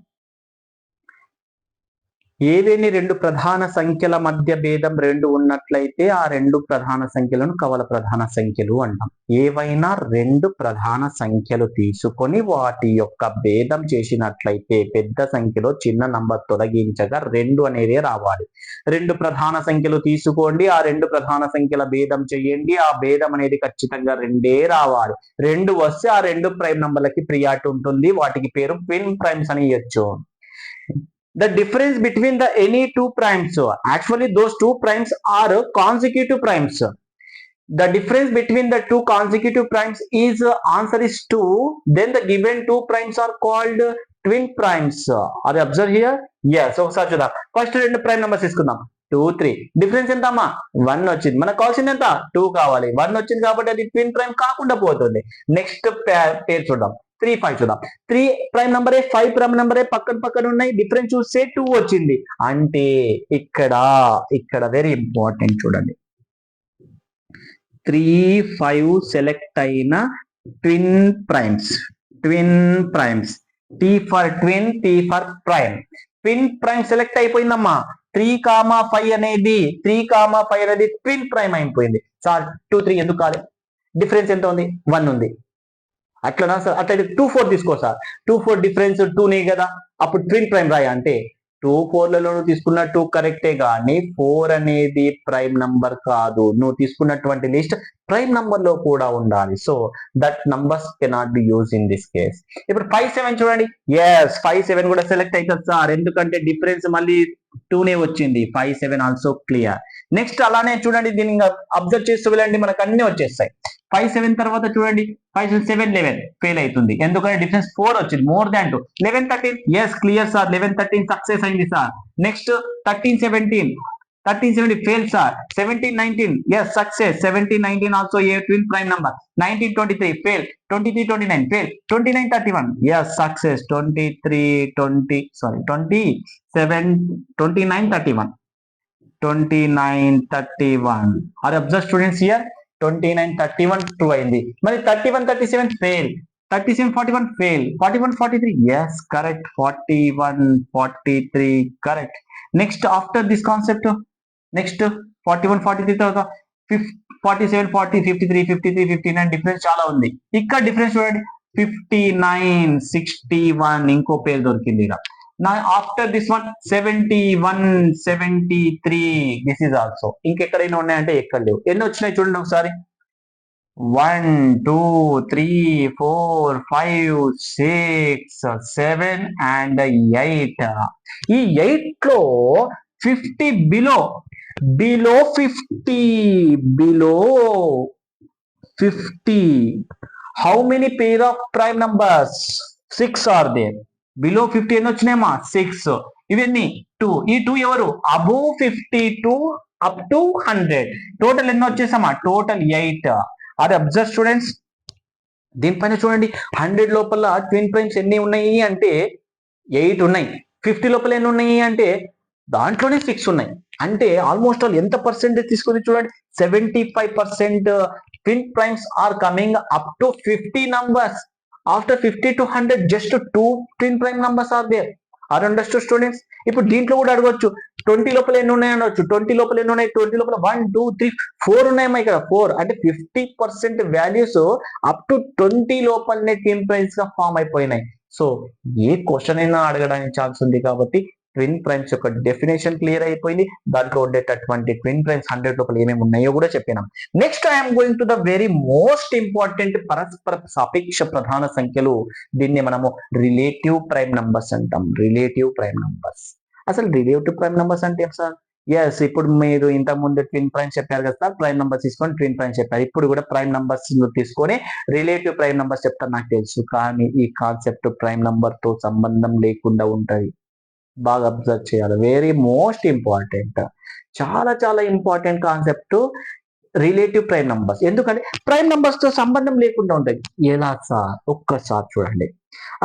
ఏవేని రెండు ప్రధాన సంఖ్యల మధ్య భేదం 2 ఉన్నట్లయితే ఆ రెండు ప్రధాన సంఖ్యలను కవల ప్రధాన సంఖ్యలు అంటాం. ఏవైనా రెండు ప్రధాన సంఖ్యలు తీసుకొని వాటి యొక్క భేదం చేసినట్లయితే పెద్ద సంఖ్యలో చిన్న నంబర్ తొలగించగా 2 అనేది రావాలి. రెండు ప్రధాన సంఖ్యలు తీసుకోండి, ఆ రెండు ప్రధాన సంఖ్యల భేదం చేయండి, ఆ భేదం అనేది ఖచ్చితంగా 2 రావాలి. 2 వస్తే ఆ రెండు ప్రైమ్ నంబర్లకి ప్రియారిటీ ఉంటుంది, వాటికి పేరు ట్విన్ ప్రైమ్స్ అని ఇవ్వచ్చు. The difference between the any two primes, actually those two primes are consecutive primes. The difference between the two consecutive primes is answer is 2. Then the given two primes are called twin primes. Are you observe here? Yes. So చూద్దాం. ఫస్ట్ రెండు ప్రైమ్ నంబర్స్ తీసుకుందాం. 2 3. డిఫరెన్స్ ఎంత అమ్మా? 1 వచ్చింది. మనకు కావాల్సింది ఎంత? 2 కావాలి. 1 వచ్చింది కాబట్టి అది ట్విన్ ప్రైమ్ కాకుండా పోతుంది. నెక్స్ట్ పేరు చూద్దాం. 3 5 చూద్దాం. 3 ప్రైమ్ నంబరే, 5 ప్రైమ్ నంబరే, పక్కన పక్కన ఉన్నాయి. డిఫరెన్స్ చూస్తే 2 వచ్చింది. అంటే ఇక్కడ వెరీ ఇంపార్టెంట్ చూడండి, 3 5 సెలెక్ట్ అయిన twin primes. T for twin, T for prime. Twin prime select అయిపోయిందమ్మా. 3, 5 అనేది ట్విన్ ప్రైమ్ అయిపోయింది. సార్ 2 3 ఎందుకు కాదు? డిఫరెన్స్ ఎంత ఉంది? 1 ఉంది. అట్లా సార్, అట్లయితే 2 4 తీసుకో సార్. 2 4 డిఫరెన్స్ 2నే కదా, అప్పుడు ట్విన్ ప్రైమ్ రాయ. అంటే 2 4లలో తీసుకున్న 2 కరెక్టే, కానీ 4 అనేది ప్రైమ్ నంబర్ కాదు. నువ్వు తీసుకున్నటువంటి లిస్ట్ ప్రైమ్ నంబర్ లో కూడా ఉండాలి. So that numbers cannot be use in this case. ఇప్పుడు 5 7 చూడండి. ఎస్, 5 7 కూడా సెలెక్ట్ అవుతుంది సార్, ఎందుకంటే డిఫరెన్స్ మళ్ళీ 2నే వచ్చింది. 5 7 ఆల్సో క్లియర్. నెక్స్ట్ అలానే చూడండి, దీన్ని అబ్జర్వ్ చేస్తూ వెళ్ళండి, మనకు అన్ని వచ్చేస్తాయి. 5 7 తర్వాత చూడండి, 5 7 11 ఫెయిల్ అవుతుంది, ఎందుకంటే డిఫరెన్స్ 4 వచ్చింది, more than 2. 11 13 yes clear sir, 11 13 success అయింది sir. Next 13 17 fail sir. 17 19 yes success. 17 19 also a twin prime number. 19 23 fail. 23 29 fail. 29 31 yes success. 27 29 31 or observe students here. 29 31 2 అయింది. మరి 31 37 fail. 37 41 fail. 41 43 yes correct. 41 43 correct. Next after this concept, next 41 43 తర్వాత 47 40 53 53 59 డిఫరెన్స్ చాలా ఉంది. ఇక్కడ డిఫరెన్స్ చూడండి, 59 61 ఇంకో పేరు దొరికింది ఇక్కడ. Now after this one 71 73 this is also. ఇంకెక్కడైనా ఉన్నాయంటే ఎక్కడ లేవు. ఎన్ని వచ్చినాయి చూడండి ఒకసారి. 1 2 3 4 5 6 7 and 8. ఈ 8 లో 50 below 50. How many pair of prime numbers? 6 are there. Below 50 ఎన్ని వచ్చినాయమ్మా? 6. ఇవన్నీ 2. ఈ 2 ఎవరు? Above 52 up to 100. టోటల్ ఎన్ని వచ్చేసామా? టోటల్ 8. అది అబ్జర్వ్ స్టూడెంట్స్, దీనిపైన చూడండి. 100 లోపల ట్విన్ ప్రైమ్స్ ఎన్ని ఉన్నాయి అంటే 8 ఉన్నాయి. 50 లోపల ఎన్ని ఉన్నాయి అంటే దాంట్లోనే 6 ఉన్నాయి. అంటే ఆల్మోస్ట్ ఆల్ ఎంత పర్సెంటేజ్ తీసుకుంది చూడండి, 75% twin primes are coming up to 50 numbers. After 50 to 100 just 2 twin prime numbers are there. Are understood students? ఇప్పుడు దీంట్లో కూడా అడగొచ్చు, 20 లోపల ఎన్ని ఉన్నాయి అనొచ్చు, 20 లోపల ఎన్ని ఉన్నాయి, 20 లోపల 1 2 3 4 ఉన్నాయమ్మా ఇక్కడ 4 అంటే 50% వాల్యూస్ అప్ టు 20 లోపలనే ట్విన్ ప్రైమ్స్ గా ఫామ్ అయిపోయినాయి. సో ఏ క్వశ్చన్ అయినా అడగడానికి ఛాన్స్ ఉంది కాబట్టి ట్విన్ ప్రైమ్స్ యొక్క డెఫినేషన్ క్లియర్ అయిపోయింది. దాంట్లో ఉండేటటువంటి ట్విన్ ప్రైమ్స్ 100 లోపల ఏమేమి ఉన్నాయో కూడా చెప్పినాం. Next I'm going to the very most important పరస్పర సాపేక్ష ప్రధాన సంఖ్యలు. దీన్ని మనము రిలేటివ్ ప్రైమ్ నంబర్స్ అంటాం. Relative prime numbers. అసలు రిలేటివ్ ప్రైమ్ నంబర్స్ అంటే ఏం సార్? ఎస్, ఇప్పుడు మీరు ఇంతకుముందు ట్విన్ ప్రైమ్స్ చెప్పారు కదా సార్, ప్రైమ్ నంబర్స్ తీసుకొని ట్విన్ ప్రైమ్స్ చెప్పారు. ఇప్పుడు కూడా ప్రైమ్ నంబర్స్ తీసుకొని రిలేటివ్ ప్రైమ్ నంబర్స్ చెప్తారు నాకు తెలుసు, కానీ ఈ కాన్సెప్ట్ ప్రైమ్ నంబర్ తో సంబంధం లేకుండా ఉంటది. బాగా అబ్జర్వ్ చేయాలి. వెరీ మోస్ట్ ఇంపార్టెంట్, చాలా చాలా important concept relative prime numbers. ఎందుకంటే ప్రైమ్ నంబర్స్ తో సంబంధం లేకుండా ఉంటాయి. ఎలా సార్? ఒక్కసారి చూడండి.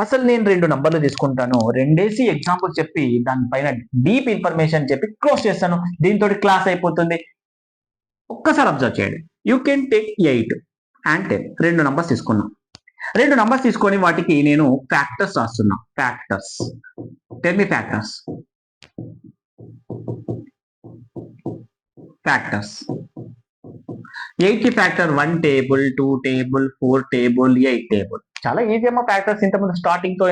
అసలు నేను 2 నంబర్లు తీసుకుంటాను, రెండేసి ఎగ్జాంపుల్ చెప్పి దానిపైన డీప్ ఇన్ఫర్మేషన్ చెప్పి క్లోజ్ చేస్తాను. దీంతో క్లాస్ అయిపోతుంది. ఒక్కసారి అబ్జర్వ్ చేయండి. You can take 8 and 10. 2 numbers తీసుకున్నాం. 2 నంబర్స్ తీసుకొని వాటికి నేను ఫ్యాక్టర్స్ రాస్తున్నా. Factors. Tell me factors. Factors 8 కి factor 1 table, 2 table, 4 table, 8 table. చాలా ఈజీ అమ్మా ఫ్యాక్టర్స్. ఇంతకుముందు స్టార్టింగ్ తో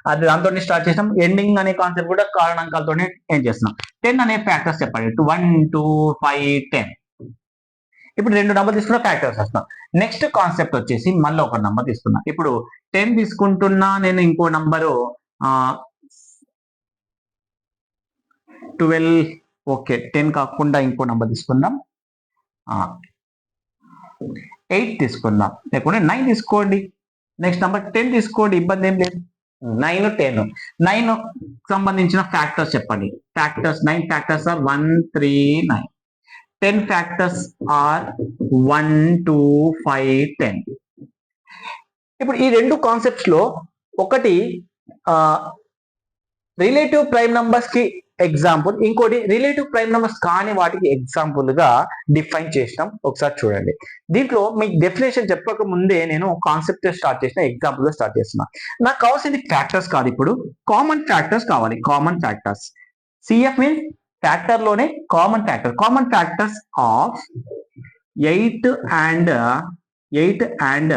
అది దాంతో స్టార్ట్ చేసాం. ఎండింగ్ అనే కాన్సెప్ట్ కూడా కారణాంకాలతోనే ఏం చేస్తున్నాం. 10 అనే ఫ్యాక్టర్స్ చెప్పండి. 1 2 5 10. ఇప్పుడు 2 నంబర్ తీసుకున్న ఫ్యాక్టర్స్ వస్తాం. నెక్స్ట్ కాన్సెప్ట్ వచ్చేసి మళ్ళీ ఒక నంబర్ తీసుకున్నా. ఇప్పుడు 10 తీసుకుంటున్నా, నేను ఇంకో నంబరు 12. ఓకే, 10 కాకుండా ఇంకో నంబర్ తీసుకుందాం. 8 తీసుకుందాం, లేకుంటే 9 తీసుకోండి. నెక్స్ట్ నంబర్ 10 తీసుకోండి, ఇబ్బంది ఏం లేదు. 9 10. 9 సంబంధించిన ఫ్యాక్టర్స్ చెప్పండి. Factors 9 factors are 1 3 9. 10 factors are 1 2 5 10. ఇప్పుడు ఈ 2 కాన్సెప్ట్స్ లో ఒకటి రిలేటివ్ ప్రైమ్ నంబర్స్ కి ఎగ్జాంపుల్, ఇంకోటి రిలేటివ్ ప్రైమ్ నంబర్స్ కానీ వాటికి ఎగ్జాంపుల్ గా డిఫైన్ చేసినాం. ఒకసారి చూడండి. దీంట్లో మీకు డెఫినేషన్ చెప్పక ముందే నేను కాన్సెప్ట్ స్టార్ట్ చేసిన, ఎగ్జాంపుల్ గా స్టార్ట్ చేస్తున్నా. నాకు కావాల్సింది ఫ్యాక్టర్స్ కాదు, ఇప్పుడు కామన్ ఫ్యాక్టర్స్ కావాలి. Common factors. CF means factor లోనే common factor. Common factors of 8 and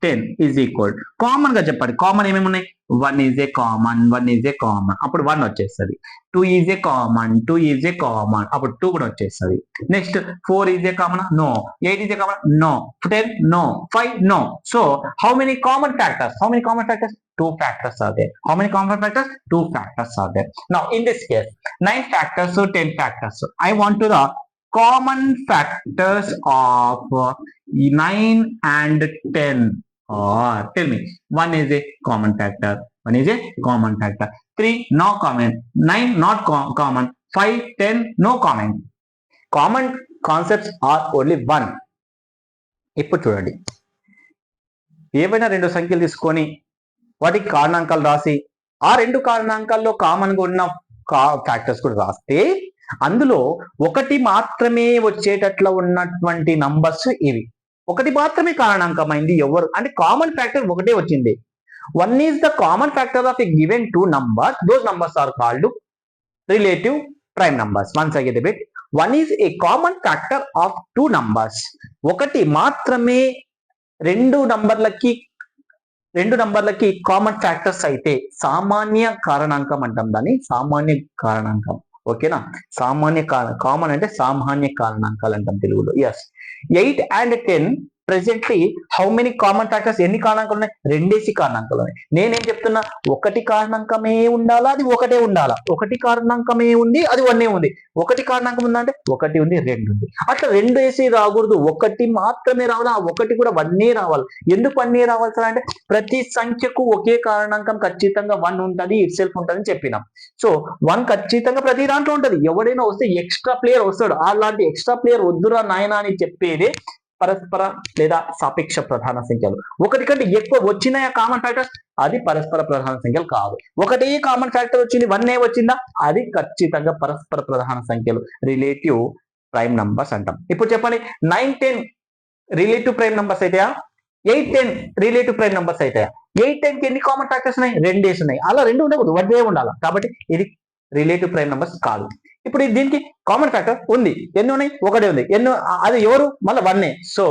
10 is equal. Common గా చెప్పండి. కామన్ ఏమేమి ఉన్నాయి? 1 is a common, 1 is a common, అప్పుడు 1 వచ్చేస్తుంది. 2 is a common, 2 is a common, అప్పుడు 2 కూడా వచ్చేస్తుంది. Next 4 is a common, no. 8 is a common, no. 10, no. 5, no. So how many common factors? How many common factors? 2 factors are there. How many common factors? 2 factors are there. Now in this case 9 factors, so 10 factors. So I want to the common factors of 9 and 10. Or tell me, 1 is a common factor, 1 is a common factor, 3 no common, 9 not common, 5 10 no common. Common concepts are only 1. ఇప్పుడు చూడండి, ఏవైనా 2 సంఖ్యలు తీసుకొని వాటికి కారణాంకాలు రాసి ఆ 2 కారణాంకాల్లో కామన్ గా ఉన్న ఫ్యాక్టర్స్ కూడా రాస్తే అందులో ఒకటి మాత్రమే వచ్చేటట్లు ఉన్నటువంటి నంబర్స్ ఇవి. ఒకటి మాత్రమే కారణాంకమైంది ఎవరు అంటే కామన్ ఫ్యాక్టర్ ఒకటే వచ్చింది. 1 is the common factor of a given 2 numbers. Those numbers are called relative prime numbers. Once again repeat, 1 is a common factor of 2 numbers. ఒకటి మాత్రమే రెండు నంబర్లకి కామన్ ఫ్యాక్టర్స్ అయితే సామాన్య కారణాంకం అంటాం దాన్ని. సామాన్య కారణాంకం. ఓకేనా? కామన్ అంటే సామాన్య కారణాంకాలు అంటాం తెలుగులో. Yes. 8 and 10 presently how many common factors? ఎన్ని కారణాంకాలు ఉన్నాయి? 2 కారణాంకాలు ఉన్నాయి. నేనేం చెప్తున్నా, ఒకటి కారణాంకమే ఉండాలా, అది ఒకటే ఉండాలా? ఒకటి కారణాంకమే ఉంది, అది 1 ఉంది. ఒకటి కారణాంకం ఉందంటే 1 ఉంది, 2 ఉంది. అట్లా 2 రాకూడదు, ఒకటి మాత్రమే రావాలి. ఆ ఒకటి కూడా 1 రావాలి. ఎందుకు 1 రావాలి సార్ అంటే ప్రతి సంఖ్యకు ఒకే కారణాంకం ఖచ్చితంగా 1 ఉంటుంది, ఇట్ సెల్ఫ్ ఉంటుంది అని చెప్పినాం. సో 1 ఖచ్చితంగా ప్రతి దాంట్లో ఉంటుంది. ఎవడైనా వస్తే ఎక్స్ట్రా ప్లేయర్ వస్తాడు. అలాంటి ఎక్స్ట్రా ప్లేయర్ వద్దురా నాయనా అని చెప్పేదే పరస్పర లేదా సాపేక్ష ప్రధాన సంఖ్యలు. ఒకటి కంటే ఎక్కువ వచ్చినాయా కామన్ ఫ్యాక్టర్స్, అది పరస్పర ప్రధాన సంఖ్యలు కాదు. ఒకటే కామన్ ఫ్యాక్టర్ వచ్చింది, 1 వచ్చిందా, అది ఖచ్చితంగా పరస్పర ప్రధాన సంఖ్యలు, రిలేటివ్ ప్రైమ్ నంబర్స్ అంటాం. ఇప్పుడు చెప్పండి, 9 10 రిలేటివ్ ప్రైమ్ నంబర్స్ అయితాయా? 8 10 రిలేటివ్ ప్రైమ్ నంబర్స్ అయితాయా? 8 10 కి ఎన్ని కామన్ ఫ్యాక్టర్స్ ఉన్నాయి? 2 ఉన్నాయి. అలా 2 ఉండకూడదు, 1 ఉండాలి. కాబట్టి ఇది రిలేటివ్ ప్రైమ్ నంబర్స్ కాదు. ఇప్పుడు దీనికి కామన్ ఫ్యాక్టర్ ఉంది, ఎన్ని ఉన్నాయి, ఒకటే ఉంది, ఎన్నో అది ఎవరు మళ్ళీ వన్నే. So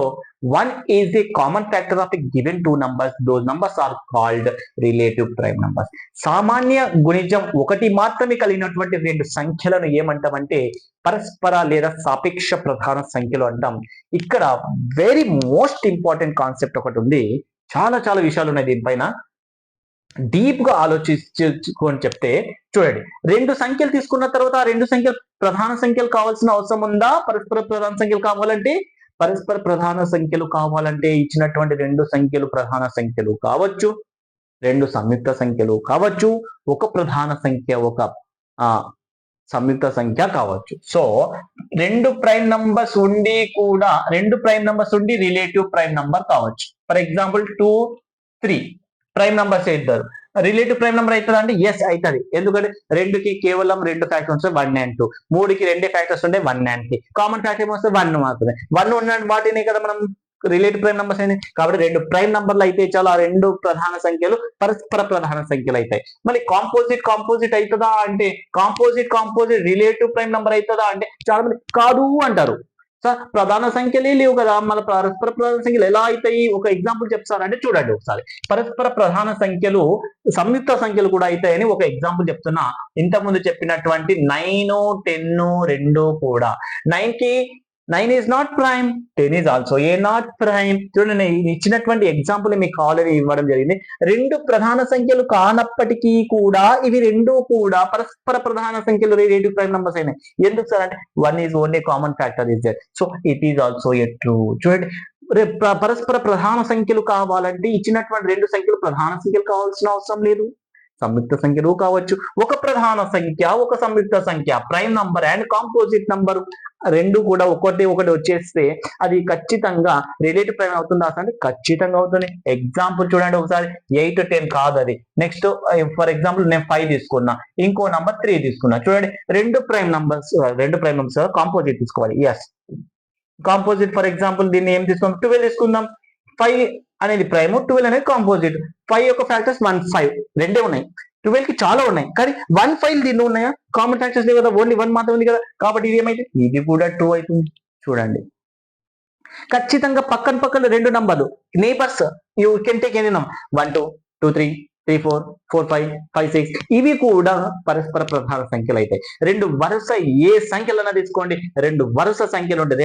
1 is a common factor of a given two numbers. Those numbers are called relative prime numbers. సామాన్య గుణిజం ఒకటి మాత్రమే కలిగినటువంటి రెండు సంఖ్యలను ఏమంటామంటే పరస్పర లేదా సాపేక్ష ప్రధాన సంఖ్యలు అంటాం. ఇక్కడ వెరీ మోస్ట్ ఇంపార్టెంట్ కాన్సెప్ట్ ఒకటి ఉంది, చాలా చాలా విషయాలు ఉన్నాయి దీనిపైన. డీప్ గా ఆలోచించుకొని చెప్తే చూడండి, రెండు సంఖ్యలు తీసుకున్న తర్వాత ఆ రెండు సంఖ్యలు ప్రధాన సంఖ్యలు కావాల్సిన అవసరం ఉందా? పరస్పర ప్రధాన సంఖ్యలు కావాలంటే పరస్పర ప్రధాన సంఖ్యలు కావాలంటే ఇచ్చినటువంటి రెండు సంఖ్యలు ప్రధాన సంఖ్యలు కావచ్చు, రెండు సంయుక్త సంఖ్యలు కావచ్చు, ఒక ప్రధాన సంఖ్య ఒక సంయుక్త సంఖ్య కావచ్చు. సో రెండు ప్రైమ్ నంబర్స్ ఉండి కూడా రెండు ప్రైమ్ నంబర్స్ ఉండి రిలేటివ్ ప్రైమ్ నంబర్ కావచ్చు. ఫర్ ఎగ్జాంపుల్ 2, 3 ప్రైమ్ నంబర్స్ అవుతారు. రిలేటివ్ ప్రైమ్ నెంబర్ అవుతుందా అంటే ఎస్ అవుతుంది. ఎందుకంటే రెండుకి కేవలం రెండు ఫ్యాక్టర్స్ 1 and 2, మూడుకి రెండే ఫ్యాక్టర్స్ ఉంటే 1 and 3, కామన్ ఫ్యాక్టర్ ఏమొస్తే 1 మాత్రమే. 1 ఉన్న వాటిని కదా మనం రిలేటివ్ ప్రైమ్ నంబర్స్ అయింది. కాబట్టి రెండు ప్రైమ్ నంబర్లు అయితే చాలా రెండు ప్రధాన సంఖ్యలు పరస్పర ప్రధాన సంఖ్యలు అవుతాయి. మళ్ళీ కాంపోజిట్ అవుతుందా అంటే కాంపోజిట్ రిలేటివ్ ప్రైమ్ నంబర్ అవుతుందా అంటే చాలా మంది కాదు అంటారు. సార్ ప్రధాన సంఖ్యలే లేవు కదా, మన పరస్పర ప్రధాన సంఖ్యలు ఎలా అవుతాయి? ఒక ఎగ్జాంపుల్ చెప్తారంటే చూడండి ఒకసారి. పరస్పర ప్రధాన సంఖ్యలు సంయుక్త సంఖ్యలు కూడా అవుతాయని ఒక ఎగ్జాంపుల్ చెప్తున్నా. ఇంతకుముందు చెప్పినటువంటి 9, 10 రెండు కూడా 9 is not prime, 10 is also a not prime. చూడండి ఇచ్చినటువంటి ఎగ్జాంపుల్ మీకు ఆల్రెడీ ఇవ్వడం జరిగింది. రెండు ప్రధాన సంఖ్యలు కానప్పటికీ కూడా ఇవి రెండు కూడా పరస్పర ప్రధాన సంఖ్యలు రిలేటివ్ ప్రైమ్ నంబర్స్ అయినాయి. ఎందుకు సార్ అంటే 1 is only common factor is there, so it is also a true. చూడండి పరస్పర ప్రధాన సంఖ్యలు కావాలంటే ఇచ్చినటువంటి రెండు సంఖ్యలు ప్రధాన సంఖ్యలు కావాల్సిన అవసరం లేదు, సంయుక్త సంఖ్యలు కావచ్చు. ఒక ప్రధాన సంఖ్య ఒక సంయుక్త సంఖ్య prime number and composite number రెండు కూడా ఒకటి వచ్చేస్తే అది ఖచ్చితంగా రిలేటివ్ ప్రైమ్ అవుతుందా అంటే ఖచ్చితంగా అవుతుంది. ఎగ్జాంపుల్ చూడండి ఒకసారి, 8, 10 కాదు అది. నెక్స్ట్ ఫర్ ఎగ్జాంపుల్ నేను 5 తీసుకున్నా, ఇంకో నంబర్ 3 తీసుకున్నా. చూడండి రెండు ప్రైమ్ నంబర్స్ కాంపోజిట్ తీసుకోవాలి. Yes composite. ఫర్ ఎగ్జాంపుల్ దీన్ని ఏం తీసుకుందాం, 12 తీసుకుందాం. 5 అనేది ప్రైమ్, 12 అనేది కాంపోజిట్. 5 యొక్క ఫ్యాక్టర్స్ 1, 5 రెండే ఉన్నాయి. 12 కి చాలా ఉన్నాయి కానీ 1, 5 దీన్ని ఉన్నాయా? కామన్ ఫ్యాక్టర్స్ లేవు కదా, ఓన్లీ 1 మాత్రం ఉంది కదా. కాబట్టి ఇది ఏమైతే ఇది కూడా ట్రూ అవుతుంది. చూడండి ఖచ్చితంగా పక్కన రెండు నంబర్లు neighbours, you can take any number 1, 2, 2, 3, 3, 4, 4, 5, 5, 6 ఇవి కూడా పరస్పర ప్రధాన సంఖ్యలు అవుతాయి. రెండు వరుస ఏ సంఖ్యలైనా తీసుకోండి, రెండు వరుస సంఖ్యలు ఉంటాయి,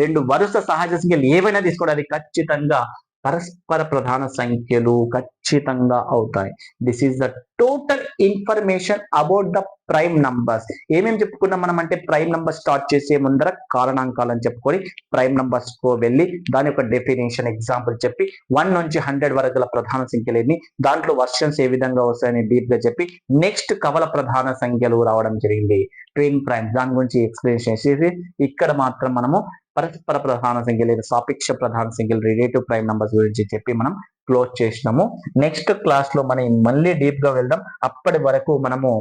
రెండు వరుస సహజ సంఖ్యలు ఏవైనా తీసుకోండి, అది ఖచ్చితంగా పరస్పర ప్రధాన సంఖ్యలు ఖచ్చితంగా అవుతాయి. This is the total information about the prime numbers. ఏమేమి చెప్పుకున్నాం మనం అంటే ప్రైమ్ నంబర్ స్టార్ట్ చేసే ముందర కారణాంకాలని చెప్పుకొని ప్రైమ్ నంబర్స్ కు వెళ్ళి దాని యొక్క డెఫినేషన్ ఎగ్జాంపుల్ చెప్పి 1 నుంచి 100 వరకు గల ప్రధాన సంఖ్యలు ఎన్ని, దాంట్లో వర్షన్స్ ఏ విధంగా వస్తాయని డీప్ గా చెప్పి నెక్స్ట్ కవల ప్రధాన సంఖ్యలు రావడం జరిగింది, ట్విన్ ప్రైమ్, దాని గురించి ఎక్స్ప్లెయిన్ చేసి ఇక్కడ మాత్రం మనము పరస్పర ప్రధాన సంఖ్యలు లేదా సాపేక్ష ప్రధాన సంఖ్యలు రిలేటివ్ ప్రైమ్ నంబర్స్ గురించి చెప్పి మనం క్లోజ్ చేసినాము. నెక్స్ట్ క్లాస్ లో మనం మళ్ళీ డీప్ గా వెళ్దాం. అప్పటి వరకు మనము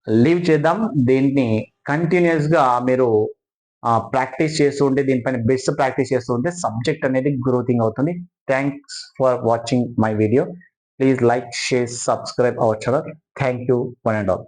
లీవ్ చేద్దాం. దీన్ని కంటిన్యూస్ గా మీరు ప్రాక్టీస్ చేస్తూ ఉంటే, దీనిపైన బెస్ట్ ప్రాక్టీస్ చేస్తూ ఉంటే సబ్జెక్ట్ అనేది గ్రోతింగ్ అవుతుంది. Thanks for watching my video. Please like, share, subscribe our channel. Thank you one and all.